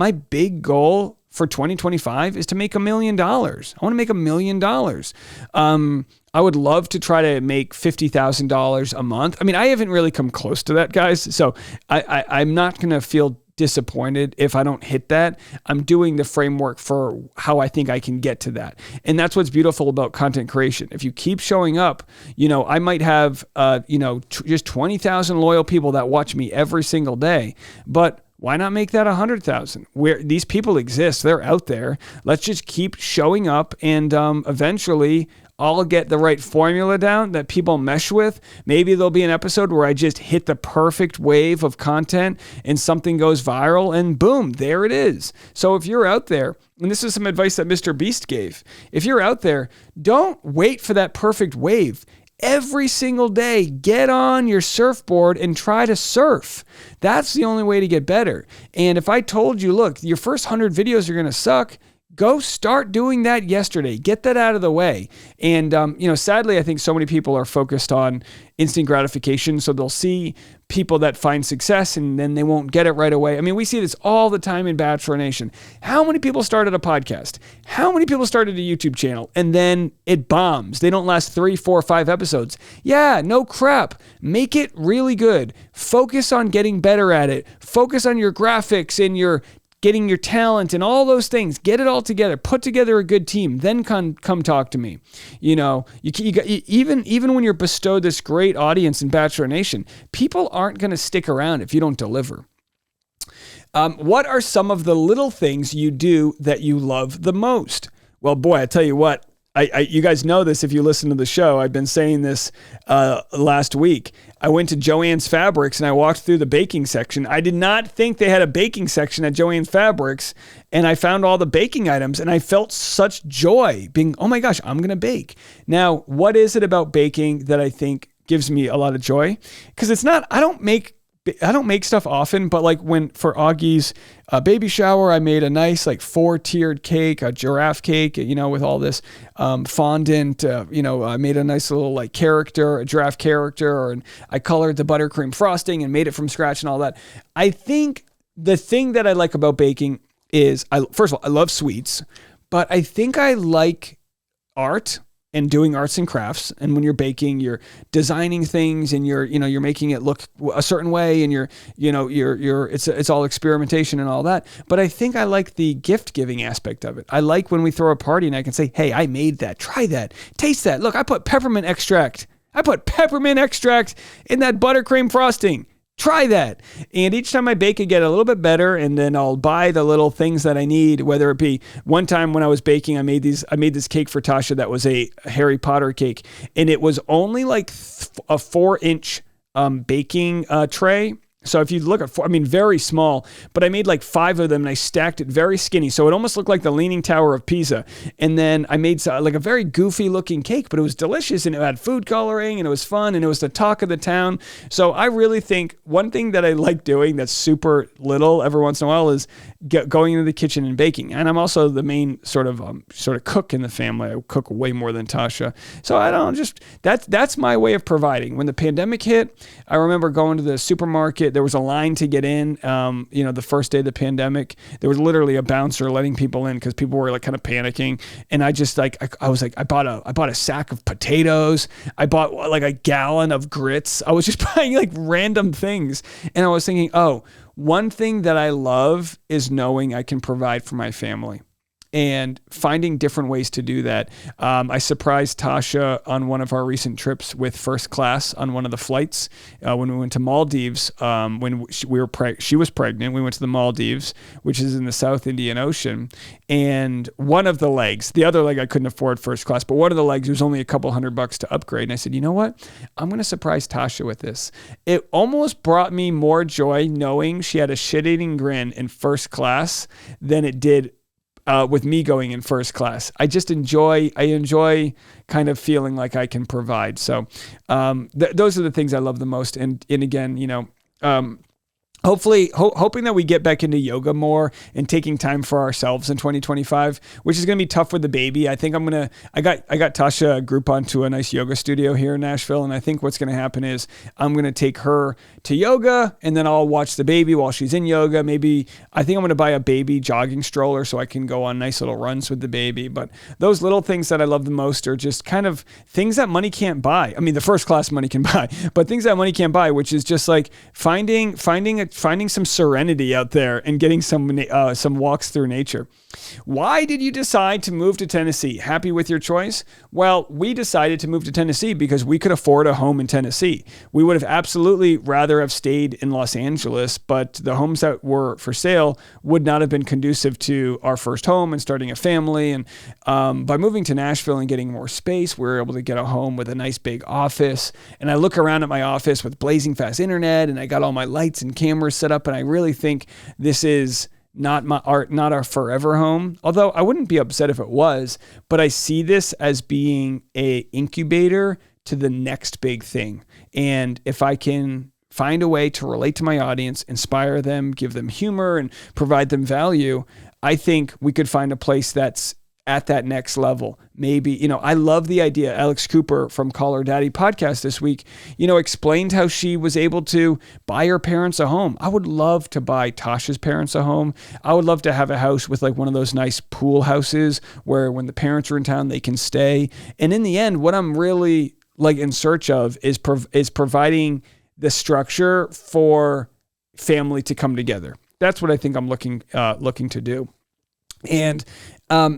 for 2025 is to make $1 million. I want to make $1 million. I would love to try to make $50,000 a month. I mean, I haven't really come close to that, guys. So I'm not going to feel disappointed if I don't hit that. I'm doing the framework for how I think I can get to that. And that's what's beautiful about content creation. If you keep showing up, I might have, just 20,000 loyal people that watch me every single day, but why not make that 100,000? Where these people exist, they're out there. Let's just keep showing up, and eventually I'll get the right formula down that people mesh with. Maybe there'll be an episode where I just hit the perfect wave of content and something goes viral, and boom, there it is. So if you're out there, and this is some advice that Mr. Beast gave, if you're out there, don't wait for that perfect wave. Every single day, get on your surfboard and try to surf. That's the only way to get better. And if I told you, look, your first 100 videos are going to suck, go start doing that yesterday. Get that out of the way. And, sadly, I think so many people are focused on instant gratification. So they'll see people that find success and then they won't get it right away. I mean, we see this all the time in Bachelor Nation. How many people started a podcast? How many people started a YouTube channel? And then it bombs. They don't last 3, 4, 5 episodes. Yeah, no crap. Make it really good. Focus on getting better at it. Focus on your graphics and your getting your talent and all those things. Get it all together. Put together a good team. Then come talk to me. Even when you're bestowed this great audience in Bachelor Nation, people aren't going to stick around if you don't deliver. What are some of the little things you do that you love the most? Well, boy, I tell you what, you guys know this if you listen to the show. I've been saying this last week. I went to Joann's Fabrics and I walked through the baking section. I did not think they had a baking section at Joann's Fabrics, and I found all the baking items and I felt such joy being, oh my gosh, I'm going to bake. Now, what is it about baking that I think gives me a lot of joy? Because it's not, I don't make stuff often, but like for Auggie's baby shower, I made a nice 4-tiered cake, a giraffe cake, with all this fondant. I made a nice little a giraffe character, and I colored the buttercream frosting and made it from scratch and all that. I think the thing that I like about baking is, first of all, I love sweets, but I think I like art and doing arts and crafts. And when you're baking, you're designing things and you're making it look a certain way, and it's all experimentation and all that. But I think I like the gift giving aspect of it. I like when we throw a party and I can say, hey, I made that, try that, taste that. Look, I put peppermint extract in that buttercream frosting. Try that. And each time I bake, I get a little bit better, and then I'll buy the little things that I need, whether it be one time when I was baking, I made this cake for Tasha that was a Harry Potter cake, and it was only like a 4-inch baking tray. So if you look at, very small, but I made like 5 of them and I stacked it very skinny. So it almost looked like the Leaning Tower of Pisa. And then I made like a very goofy looking cake, but it was delicious and it had food coloring and it was fun and it was the talk of the town. So I really think one thing that I like doing that's super little every once in a while is going into the kitchen and baking. And I'm also the main sort of cook in the family. I cook way more than Tasha. So I don't that's my way of providing. When the pandemic hit, I remember going to the supermarket. There was a line to get in, the first day of the pandemic. There was literally a bouncer letting people in because people were like kind of panicking. And I just I bought a sack of potatoes. I bought like a gallon of grits. I was just buying like random things. And I was thinking, one thing that I love is knowing I can provide for my family. And finding different ways to do that. I surprised Tasha on one of our recent trips with first class on one of the flights when we went to Maldives. When she was pregnant, we went to the Maldives, which is in the South Indian Ocean. And one of the legs, the other leg I couldn't afford first class, but one of the legs was only a couple $100 to upgrade. And I said, you know what? I'm going to surprise Tasha with this. It almost brought me more joy knowing she had a shit-eating grin in first class than it did with me going in first class. I enjoy kind of feeling like I can provide. So those are the things I love the most. And again, hopefully, hoping that we get back into yoga more and taking time for ourselves in 2025, which is going to be tough with the baby. I think I got Tasha a Groupon to a nice yoga studio here in Nashville. And I think what's going to happen is I'm going to take her to yoga and then I'll watch the baby while she's in yoga. I think I'm going to buy a baby jogging stroller so I can go on nice little runs with the baby. But those little things that I love the most are just kind of things that money can't buy. I mean, the first class money can buy, but things that money can't buy, which is just like finding some serenity out there and getting some walks through nature. Why did you decide to move to Tennessee? Happy with your choice? Well, we decided to move to Tennessee because we could afford a home in Tennessee. We would have absolutely rather have stayed in Los Angeles, but the homes that were for sale would not have been conducive to our first home and starting a family. And by moving to Nashville and getting more space, we were able to get a home with a nice big office. And I look around at my office with blazing fast internet and I got all my lights and cameras set up. And I really think this is not our forever home. Although I wouldn't be upset if it was, but I see this as being a incubator to the next big thing. And if I can find a way to relate to my audience, inspire them, give them humor and provide them value, I think we could find a place that's at that next level. Maybe, I love the idea. Alex Cooper from Call Her Daddy podcast this week, explained how she was able to buy her parents a home. I would love to buy Tasha's parents a home. I would love to have a house with like one of those nice pool houses where when the parents are in town, they can stay. And in the end, what I'm really like in search of is providing the structure for family to come together. That's what I think I'm looking to do. And I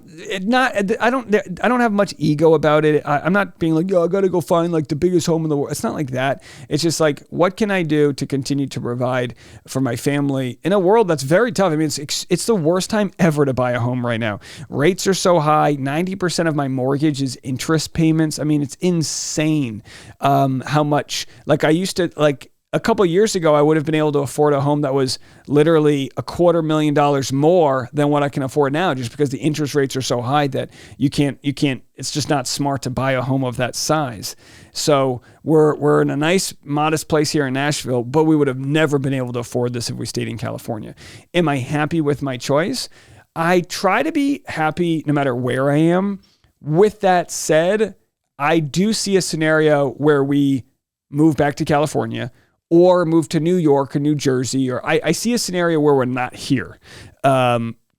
don't have much ego about it. I'm not being like, I got to go find like the biggest home in the world. It's not like that. It's just like, what can I do to continue to provide for my family in a world that's very tough? I mean, it's the worst time ever to buy a home right now. Rates are so high. 90% of my mortgage is interest payments. I mean, it's insane how much, like I used to like, a couple of years ago, I would have been able to afford a home that was literally $250,000 more than what I can afford now, just because the interest rates are so high that you can't, it's just not smart to buy a home of that size. So we're in a nice, modest place here in Nashville, but we would have never been able to afford this if we stayed in California. Am I happy with my choice? I try to be happy no matter where I am. With that said, I do see a scenario where we move back to California or move to New York or New Jersey, or I see a scenario where we're not here.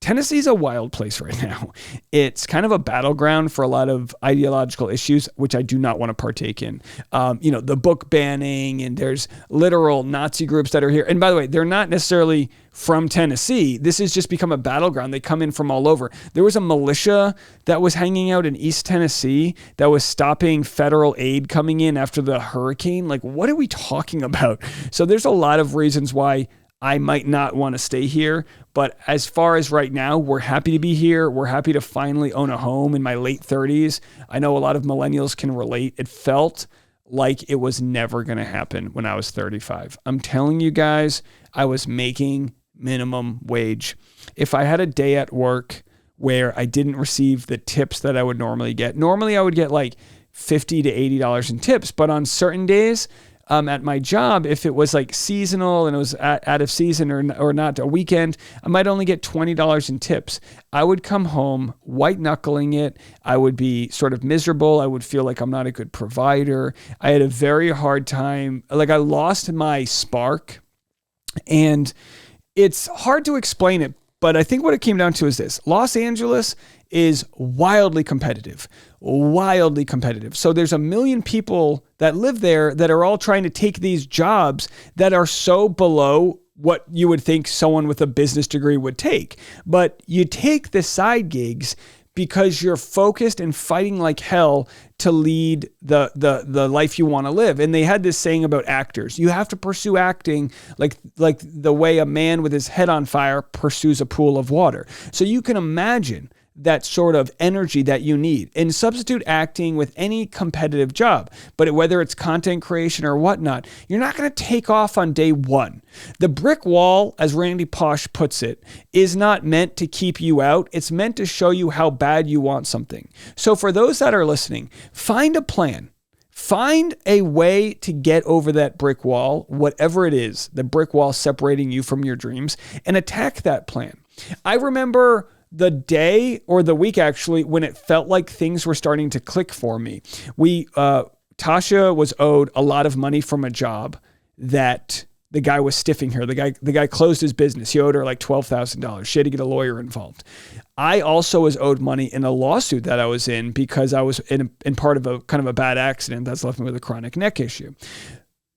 Tennessee's a wild place right now. It's kind of a battleground for a lot of ideological issues, which I do not want to partake in. The book banning, and there's literal Nazi groups that are here. And by the way, they're not necessarily from Tennessee. This has just become a battleground. They come in from all over. There was a militia that was hanging out in East Tennessee that was stopping federal aid coming in after the hurricane. Like, what are we talking about? So there's a lot of reasons why I might not want to stay here. But as far as right now, we're happy to be here. We're happy to finally own a home in my late 30s. I know a lot of millennials can relate. It felt like it was never going to happen when I was 35. I'm telling you guys, I was making minimum wage. If I had a day at work where I didn't receive the tips that I would normally get, normally I would get like $50 to $80 in tips, but on certain days, at my job, if it was like seasonal and it was out of season or not a weekend, I might only get $20 in tips. I would come home white knuckling it. I would be sort of miserable. I would feel like I'm not a good provider. I had a very hard time. Like, I lost my spark, and it's hard to explain it, but I think what it came down to is this. Los Angeles is wildly competitive. So there's 1 million people that live there that are all trying to take these jobs that are so below what you would think someone with a business degree would take. But you take the side gigs because you're focused and fighting like hell to lead the life you want to live. And they had this saying about actors. You have to pursue acting like the way a man with his head on fire pursues a pool of water. So you can imagine that sort of energy that you need, and substitute acting with any competitive job. But whether it's content creation or whatnot, you're not going to take off on day one. The brick wall, as Randy Posh puts it, is not meant to keep you out. It's meant to show you how bad you want something. So for those that are listening, find a plan. Find a way to get over that brick wall, whatever it is, the brick wall separating you from your dreams, and attack that plan. I remember the day or the week actually when it felt like things were starting to click for me. Tasha was owed a lot of money from a job that the guy was stiffing her. The guy closed his business. He owed her like $12,000. She had to get a lawyer involved. I also was owed money in a lawsuit that I was in because I was in part of a kind of a bad accident that's left me with a chronic neck issue.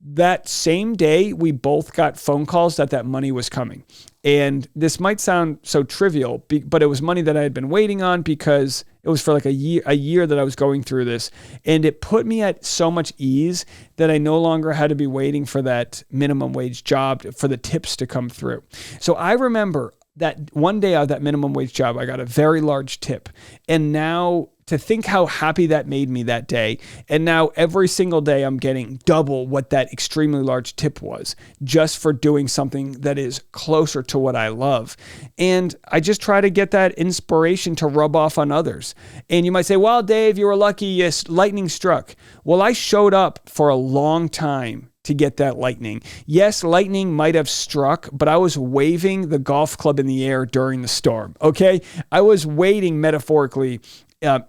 That same day, we both got phone calls that money was coming. And this might sound so trivial, but it was money that I had been waiting on because it was for like a year that I was going through this. And it put me at so much ease that I no longer had to be waiting for that minimum wage job for the tips to come through. So I remember that one day out of that minimum wage job, I got a very large tip. And now to think how happy that made me that day. And now every single day I'm getting double what that extremely large tip was just for doing something that is closer to what I love. And I just try to get that inspiration to rub off on others. And you might say, well, Dave, you were lucky. Yes, lightning struck. Well, I showed up for a long time to get that lightning. Yes, lightning might have struck, but I was waving the golf club in the air during the storm. Okay. I was waiting metaphorically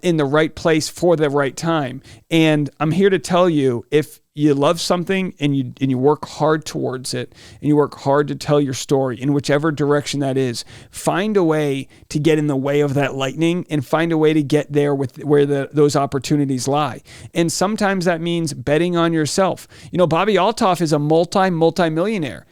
in the right place for the right time. And I'm here to tell you, if you love something and you work hard towards it and you work hard to tell your story in whichever direction that is, find a way to get in the way of that lightning and find a way to get there with where those opportunities lie. And sometimes that means betting on yourself. Bobby Altoff is a multi-millionaire.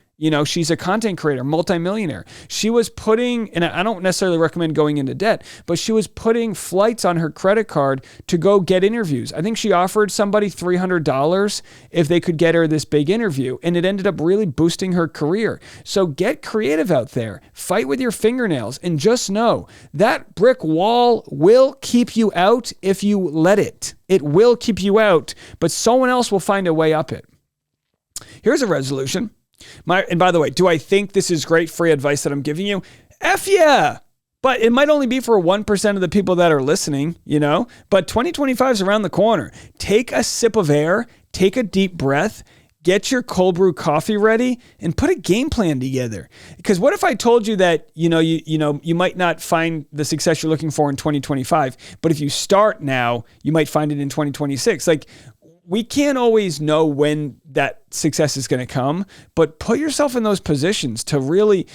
She's a content creator, multimillionaire. She was putting, and I don't necessarily recommend going into debt, but she was putting flights on her credit card to go get interviews. I think she offered somebody $300 if they could get her this big interview, and it ended up really boosting her career. So get creative out there, fight with your fingernails, and just know that brick wall will keep you out if you let it. It will keep you out, but someone else will find a way up it. Here's a resolution. And by the way, do I think this is great free advice that I'm giving you? F yeah. But it might only be for 1% of the people that are listening, but 2025 is around the corner. Take a sip of air, take a deep breath, get your cold brew coffee ready, and put a game plan together. Because what if I told you that, you might not find the success you're looking for in 2025, but if you start now, you might find it in 2026. Like, we can't always know when that success is going to come, but put yourself in those positions to really,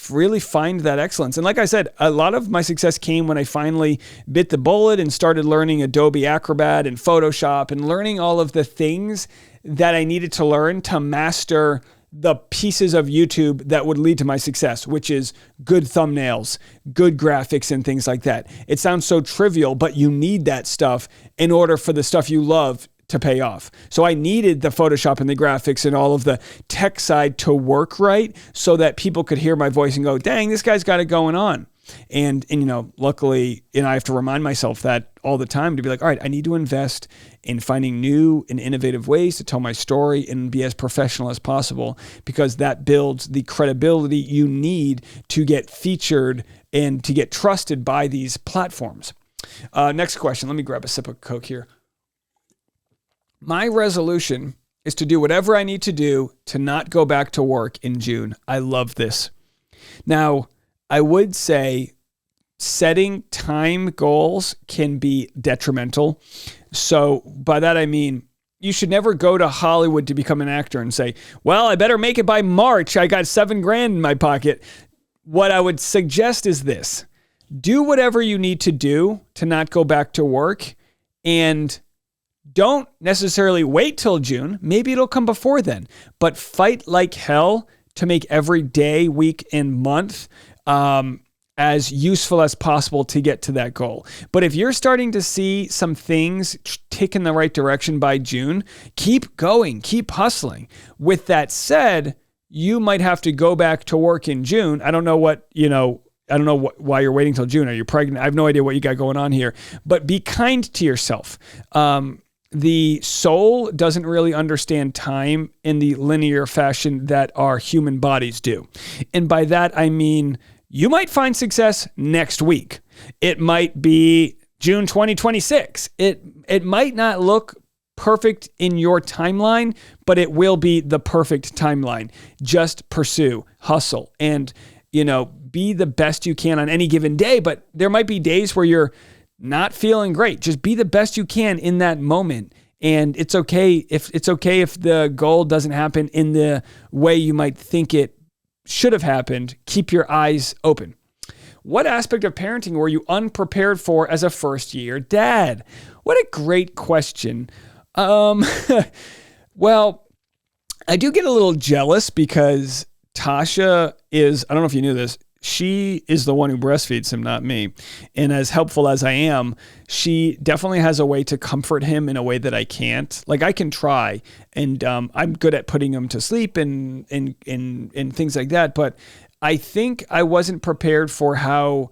really find that excellence. And like I said, a lot of my success came when I finally bit the bullet and started learning Adobe Acrobat and Photoshop and learning all of the things that I needed to learn to master the pieces of YouTube that would lead to my success, which is good thumbnails, good graphics, and things like that. It sounds so trivial, but you need that stuff in order for the stuff you love to pay off. So I needed the Photoshop and the graphics and all of the tech side to work right so that people could hear my voice and go, dang, this guy's got it going on. And luckily, I have to remind myself that all the time to be like, all right, I need to invest in finding new and innovative ways to tell my story and be as professional as possible, because that builds the credibility you need to get featured and to get trusted by these platforms. Next question. Let me grab a sip of Coke here. My resolution is to do whatever I need to do to not go back to work in June. I love this. Now, I would say setting time goals can be detrimental. So by that, I mean, you should never go to Hollywood to become an actor and say, well, I better make it by March. I got $7,000 in my pocket. What I would suggest is this: do whatever you need to do to not go back to work, and don't necessarily wait till June. Maybe it'll come before then, but fight like hell to make every day, week, and month as useful as possible to get to that goal. But if you're starting to see some things tick in the right direction by June, keep going, keep hustling. With that said, you might have to go back to work in June. I don't know why you're waiting till June. Are you pregnant? I have no idea what you got going on here, but be kind to yourself. The soul doesn't really understand time in the linear fashion that our human bodies do. And by that, I mean, you might find success next week. It might be June 2026. It might not look perfect in your timeline, but it will be the perfect timeline. Just pursue, hustle, and, be the best you can on any given day. But there might be days where you're not feeling great. Just be the best you can in that moment. And it's okay if the goal doesn't happen in the way you might think it should have happened. Keep your eyes open. What aspect of parenting were you unprepared for as a first-year dad? What a great question. Well, I do get a little jealous because Tasha is, I don't know if you knew this, she is the one who breastfeeds him, not me. And as helpful as I am, she definitely has a way to comfort him in a way that I can't. Like, I can try, and I'm good at putting him to sleep and things like that. But I think I wasn't prepared for how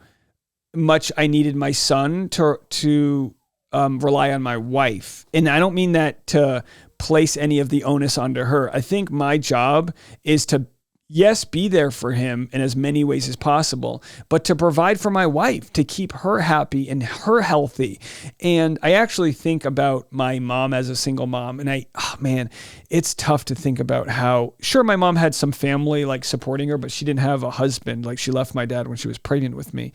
much I needed my son to rely on my wife. And I don't mean that to place any of the onus onto her. I think my job is to, yes, be there for him in as many ways as possible, but to provide for my wife, to keep her happy and her healthy. And I actually think about my mom as a single mom, and it's tough to think about how, sure, my mom had some family like supporting her, but she didn't have a husband. Like, she left my dad when she was pregnant with me.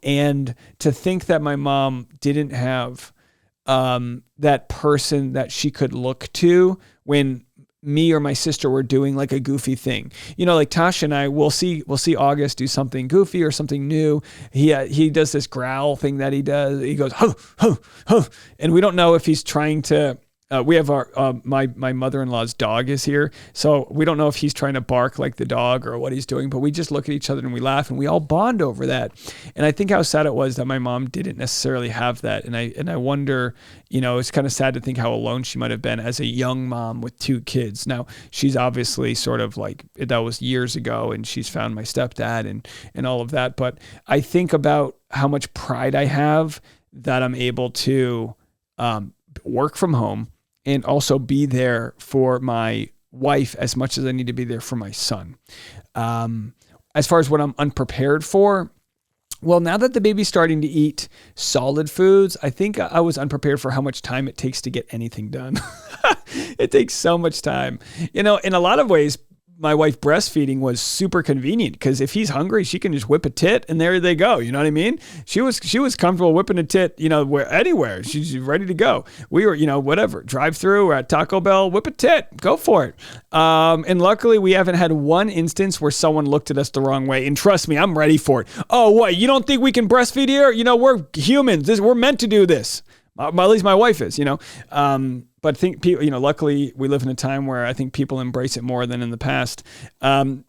And to think that my mom didn't have that person that she could look to when me or my sister were doing like a goofy thing. Like Tasha and I, we'll see August do something goofy or something new. He does this growl thing that he does. He goes, ho, ho, ho. And we don't know if he's trying to, we have my mother-in-law's dog is here. So we don't know if he's trying to bark like the dog or what he's doing, but we just look at each other and we laugh and we all bond over that. And I think how sad it was that my mom didn't necessarily have that. And I wonder, it's kind of sad to think how alone she might have been as a young mom with two kids. Now, she's obviously sort of like, that was years ago, and she's found my stepdad and all of that. But I think about how much pride I have that I'm able to work from home and also be there for my wife as much as I need to be there for my son. As far as what I'm unprepared for, well, now that the baby's starting to eat solid foods, I think I was unprepared for how much time it takes to get anything done. It takes so much time. In a lot of ways, my wife breastfeeding was super convenient because if he's hungry, she can just whip a tit and there they go. You know what I mean? She was comfortable whipping a tit, anywhere. She's ready to go. We were, whatever, drive through or at Taco Bell, whip a tit, go for it. And luckily we haven't had one instance where someone looked at us the wrong way. And trust me, I'm ready for it. Oh, what? You don't think we can breastfeed here? We're humans. We're meant to do this. At least my wife is, but I think people, luckily we live in a time where I think people embrace it more than in the past. We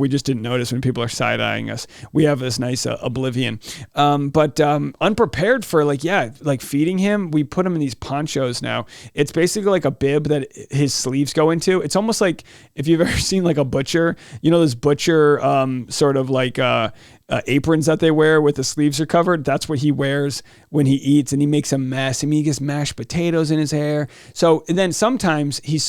just didn't notice when people are side-eyeing us. We have this nice oblivion. But unprepared for feeding him, we put him in these ponchos now. It's basically like a bib that his sleeves go into. It's almost like if you've ever seen like a butcher, this butcher aprons that they wear with the sleeves are covered. That's what he wears when he eats, and he makes a mess. I mean, he gets mashed potatoes in his hair. So, and then sometimes he's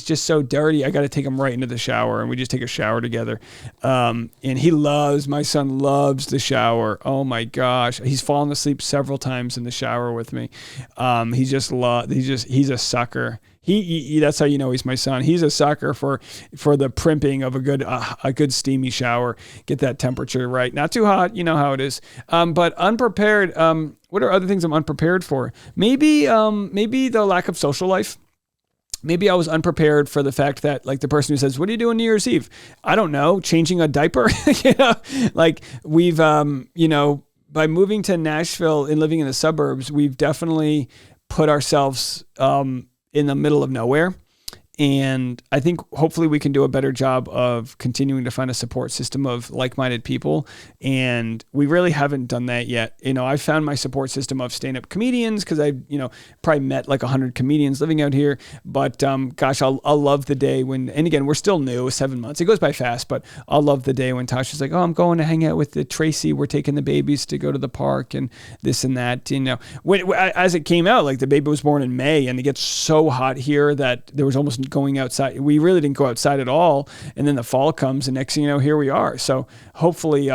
just so dirty. I got to take him right into the shower, and we just take a shower together. And my son loves the shower. Oh my gosh. He's fallen asleep several times in the shower with me. He's a sucker. He that's how he's my son. He's a sucker for the primping of a good steamy shower. Get that temperature right. Not too hot, you know how it is. But unprepared. What are other things I'm unprepared for? Maybe the lack of social life. Maybe I was unprepared for the fact that like the person who says, "What are you doing New Year's Eve?" I don't know, changing a diaper. We've by moving to Nashville and living in the suburbs, we've definitely put ourselves in the middle of nowhere. And I think hopefully we can do a better job of continuing to find a support system of like-minded people. And we really haven't done that yet. I found my support system of stand-up comedians because I, probably met like 100 comedians living out here. But gosh, I'll love the day when, and again, we're still new, 7 months. It goes by fast, but I'll love the day when Tasha's like, "Oh, I'm going to hang out with Tracy. We're taking the babies to go to the park and this and that." As it came out, like the baby was born in May and it gets so hot here that there was almost going outside. We really didn't go outside at all. And then the fall comes and next thing you know, here we are. So hopefully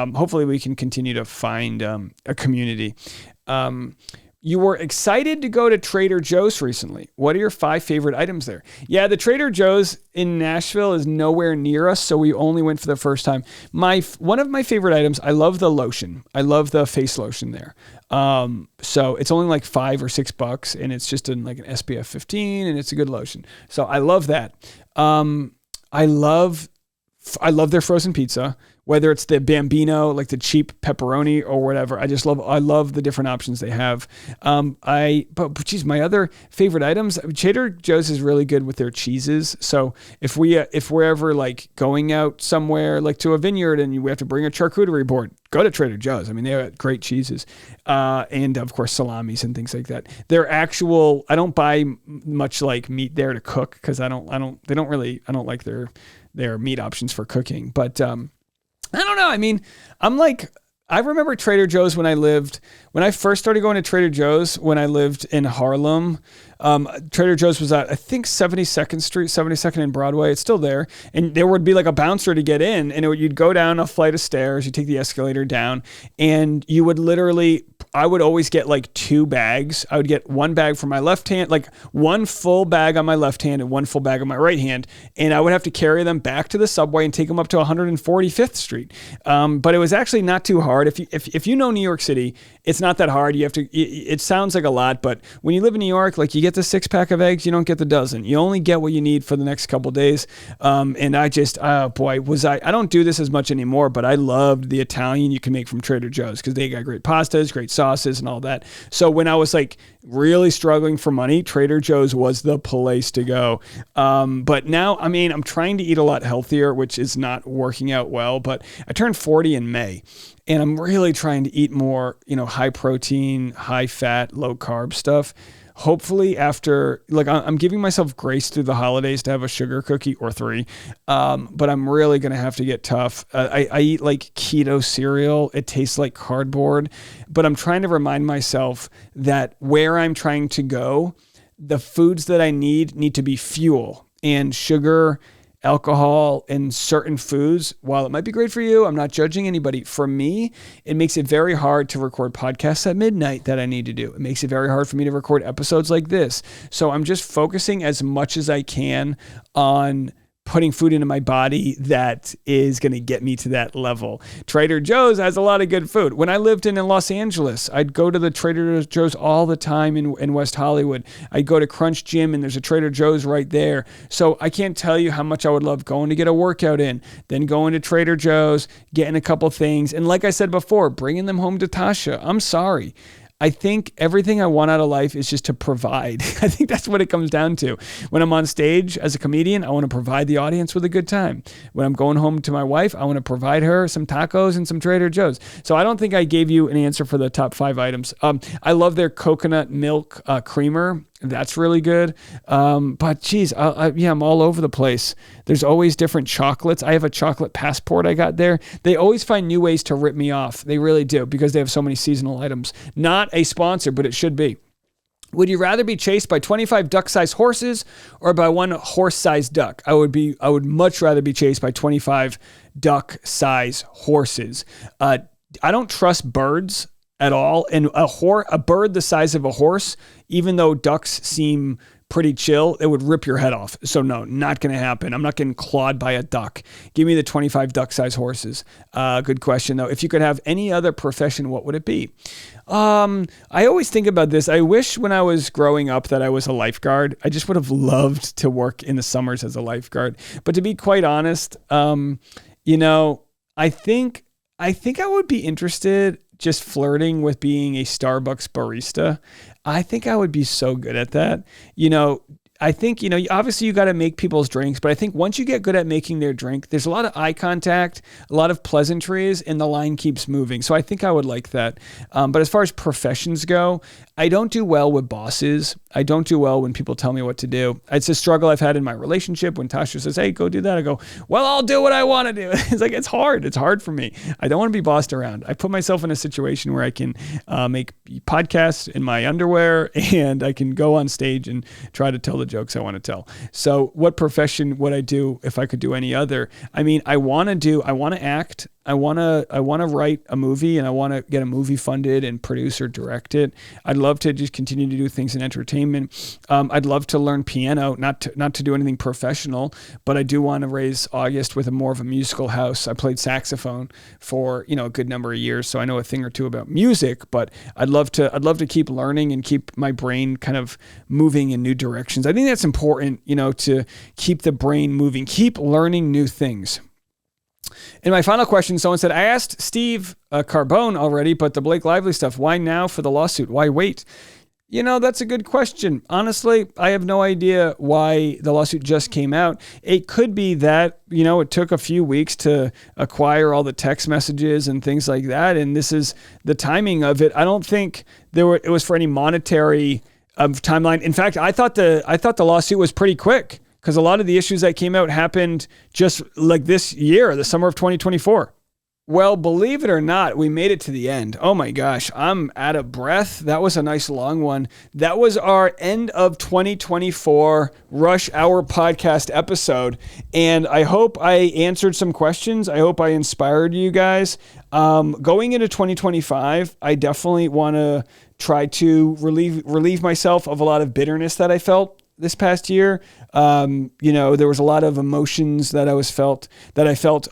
we can continue to find a community. You were excited to go to Trader Joe's recently. What are your 5 favorite items there? Yeah, the Trader Joe's in Nashville is nowhere near us, so we only went for the first time. One of my favorite items, I love the lotion. I love the face lotion there. So it's only like $5 or $6 and it's just in like an SPF 15 and it's a good lotion. So I love that. I love their frozen pizza, whether it's the Bambino, like the cheap pepperoni or whatever. I love the different options they have. My other favorite items, Trader Joe's is really good with their cheeses. So if we're ever like going out somewhere like to a vineyard and we have to bring a charcuterie board, go to Trader Joe's. I mean, they have great cheeses, and of course salamis and things like that. I don't buy much like meat there to cook because I don't like their meat options for cooking. But I don't know. I mean, I remember Trader Joe's when I first started going to Trader Joe's when I lived in Harlem. Trader Joe's was at, I think, 72nd Street, 72nd and Broadway. It's still there. And there would be like a bouncer to get in. And you'd go down a flight of stairs. You take the escalator down. And you would I would always get like 2 bags. I would get 1 bag for my left hand, like 1 full bag on my left hand and 1 full bag on my right hand. And I would have to carry them back to the subway and take them up to 145th Street. But it was actually not too hard. If you know New York City, it's not that hard. It sounds like a lot, but when you live in New York, like you get the 6-pack of eggs, you don't get the dozen. You only get what you need for the next couple of days. And I don't do this as much anymore, but I loved the Italian you can make from Trader Joe's because they got great pastas, great sauces and all that. So when I was like really struggling for money, Trader Joe's was the place to go. But now, I mean, I'm trying to eat a lot healthier, which is not working out well, but I turned 40 in May. And I'm really trying to eat more, high protein, high fat, low carb stuff. Hopefully after, I'm giving myself grace through the holidays to have a sugar cookie or 3. But I'm really going to have to get tough. I eat like keto cereal. It tastes like cardboard, but I'm trying to remind myself that where I'm trying to go, the foods that I need to be fuel, and sugar alcohol and certain foods, while it might be great for you, I'm not judging anybody. For me, it makes it very hard to record podcasts at midnight that I need to do. It makes it very hard for me to record episodes like this. So I'm just focusing as much as I can on putting food into my body that is going to get me to that level. Trader Joe's has a lot of good food. When I lived in Los Angeles, I'd go to the Trader Joe's all the time in West Hollywood. I'd go to Crunch Gym and there's a Trader Joe's right there. So I can't tell you how much I would love going to get a workout in, then going to Trader Joe's, getting a couple things. And like I said before, bringing them home to Tasha. I'm sorry. I think everything I want out of life is just to provide. I think that's what it comes down to. When I'm on stage as a comedian, I want to provide the audience with a good time. When I'm going home to my wife, I want to provide her some tacos and some Trader Joe's. So I don't think I gave you an answer for the top 5 items. I love their coconut milk creamer. That's really good. But geez, I'm all over the place. There's always different chocolates. I have a chocolate passport I got there. They always find new ways to rip me off. They really do, because they have so many seasonal items. Not a sponsor, but it should be. Would you rather be chased by 25 duck-sized horses or by one horse-sized duck? I would much rather be chased by 25 duck-sized horses. I don't trust birds at all. And a bird the size of a horse, even though ducks seem pretty chill, it would rip your head off. So no, not going to happen. I'm not getting clawed by a duck. Give me the 25 duck-sized horses. Good question, though. If you could have any other profession, what would it be? I always think about this. I wish when I was growing up that I was a lifeguard. I just would have loved to work in the summers as a lifeguard. But to be quite honest, I think I would be interested just flirting with being a Starbucks barista. I think I would be so good at that. I think, obviously you got to make people's drinks, but I think once you get good at making their drink, there's a lot of eye contact, a lot of pleasantries, and the line keeps moving. So I think I would like that. But as far as professions go, I don't do well with bosses. I don't do well when people tell me what to do. It's a struggle I've had in my relationship. When Tasha says, hey, go do that, I go, well, I'll do what I want to do. It's like, it's hard. It's hard for me. I don't want to be bossed around. I put myself in a situation where I can make podcasts in my underwear, and I can go on stage and try to tell the jokes I want to tell. So what profession would I do if I could do any other? I mean, I want to act. I want to write a movie, and I want to get a movie funded and produce or direct it. I'd love to just continue to do things in entertainment. I'd love to learn piano, not to do anything professional, but I do want to raise August with more of a musical house. I played saxophone for, a good number of years, so I know a thing or two about music, but I'd love to keep learning and keep my brain kind of moving in new directions. I think that's important, to keep the brain moving, keep learning new things. And my final question, someone said, I asked Steve Carbone already, but the Blake Lively stuff, why now for the lawsuit? Why wait? That's a good question. Honestly, I have no idea why the lawsuit just came out. It could be that, it took a few weeks to acquire all the text messages and things like that. And this is the timing of it. I don't think it was for any monetary timeline. In fact, I thought the lawsuit was pretty quick, because a lot of the issues that came out happened just like this year, the summer of 2024. Well, believe it or not, we made it to the end. Oh my gosh, I'm out of breath. That was a nice long one. That was our end of 2024 Rush Hour podcast episode. And I hope I answered some questions. I hope I inspired you guys. Going into 2025, I definitely want to try to relieve myself of a lot of bitterness that I felt this past year. There was a lot of emotions that I felt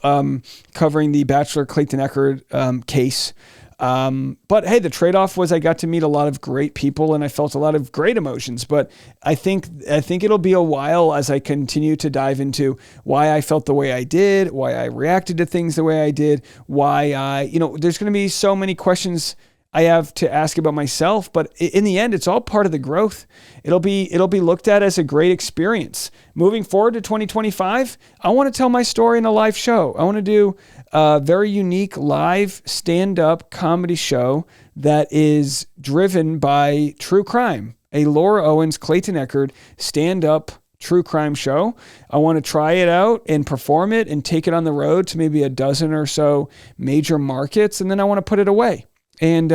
covering the Bachelor Clayton case. But hey, the trade-off was I got to meet a lot of great people, and I felt a lot of great emotions. But I think it'll be a while as I continue to dive into why I felt the way I did, why I reacted to things the way I did, why there's going to be so many questions I have to ask about myself, but in the end, it's all part of the growth. It'll be looked at as a great experience. Moving forward to 2025, I want to tell my story in a live show. I want to do a very unique live stand-up comedy show that is driven by true crime. A Laura Owens, Clayton Echard stand-up true crime show. I want to try it out and perform it and take it on the road to maybe a dozen or so major markets, and then I want to put it away. And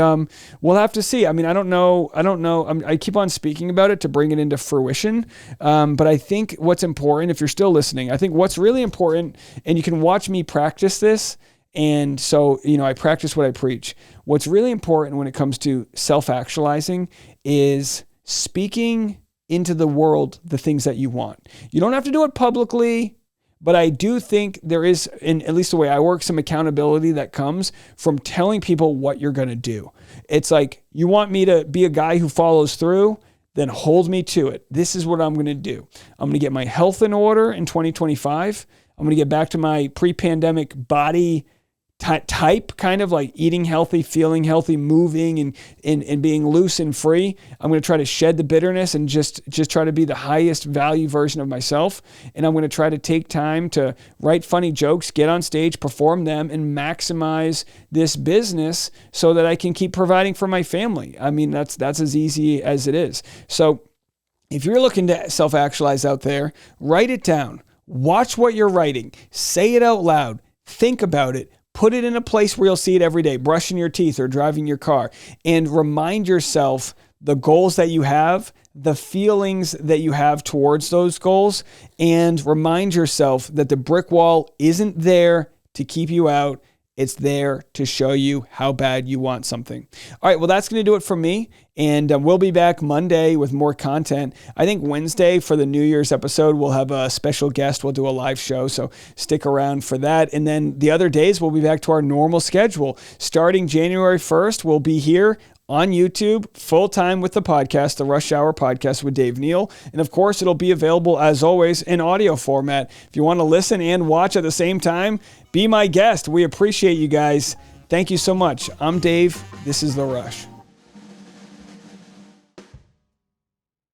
we'll have to see. I mean, I don't know. I keep on speaking about it to bring it into fruition. But I think what's important, if you're still listening, I think what's really important, and you can watch me practice this. And so, I practice what I preach. What's really important when it comes to self-actualizing is speaking into the world the things that you want. You don't have to do it publicly. But I do think there is, in at least the way I work, some accountability that comes from telling people what you're going to do. It's like, you want me to be a guy who follows through, then hold me to it. This is what I'm going to do. I'm going to get my health in order in 2025. I'm going to get back to my pre-pandemic body type, kind of like eating healthy, feeling healthy, moving and being loose and free. I'm going to try to shed the bitterness and just try to be the highest value version of myself. And I'm going to try to take time to write funny jokes, get on stage, perform them, and maximize this business so that I can keep providing for my family. I mean, that's as easy as it is. So if you're looking to self-actualize out there, write it down. Watch what you're writing. Say it out loud. Think about it. Put it in a place where you'll see it every day, brushing your teeth or driving your car, and remind yourself the goals that you have, the feelings that you have towards those goals, and remind yourself that the brick wall isn't there to keep you out. It's there to show you how bad you want something. All right, well, that's going to do it for me. And we'll be back Monday with more content. I think Wednesday for the New Year's episode, we'll have a special guest. We'll do a live show, so stick around for that. And then the other days, we'll be back to our normal schedule. Starting January 1st, we'll be here on YouTube, full-time with the podcast, the Rush Hour Podcast with Dave Neal. And of course, it'll be available, as always, in audio format. If you want to listen and watch at the same time, be my guest. We appreciate you guys. Thank you so much. I'm Dave. This is The Rush.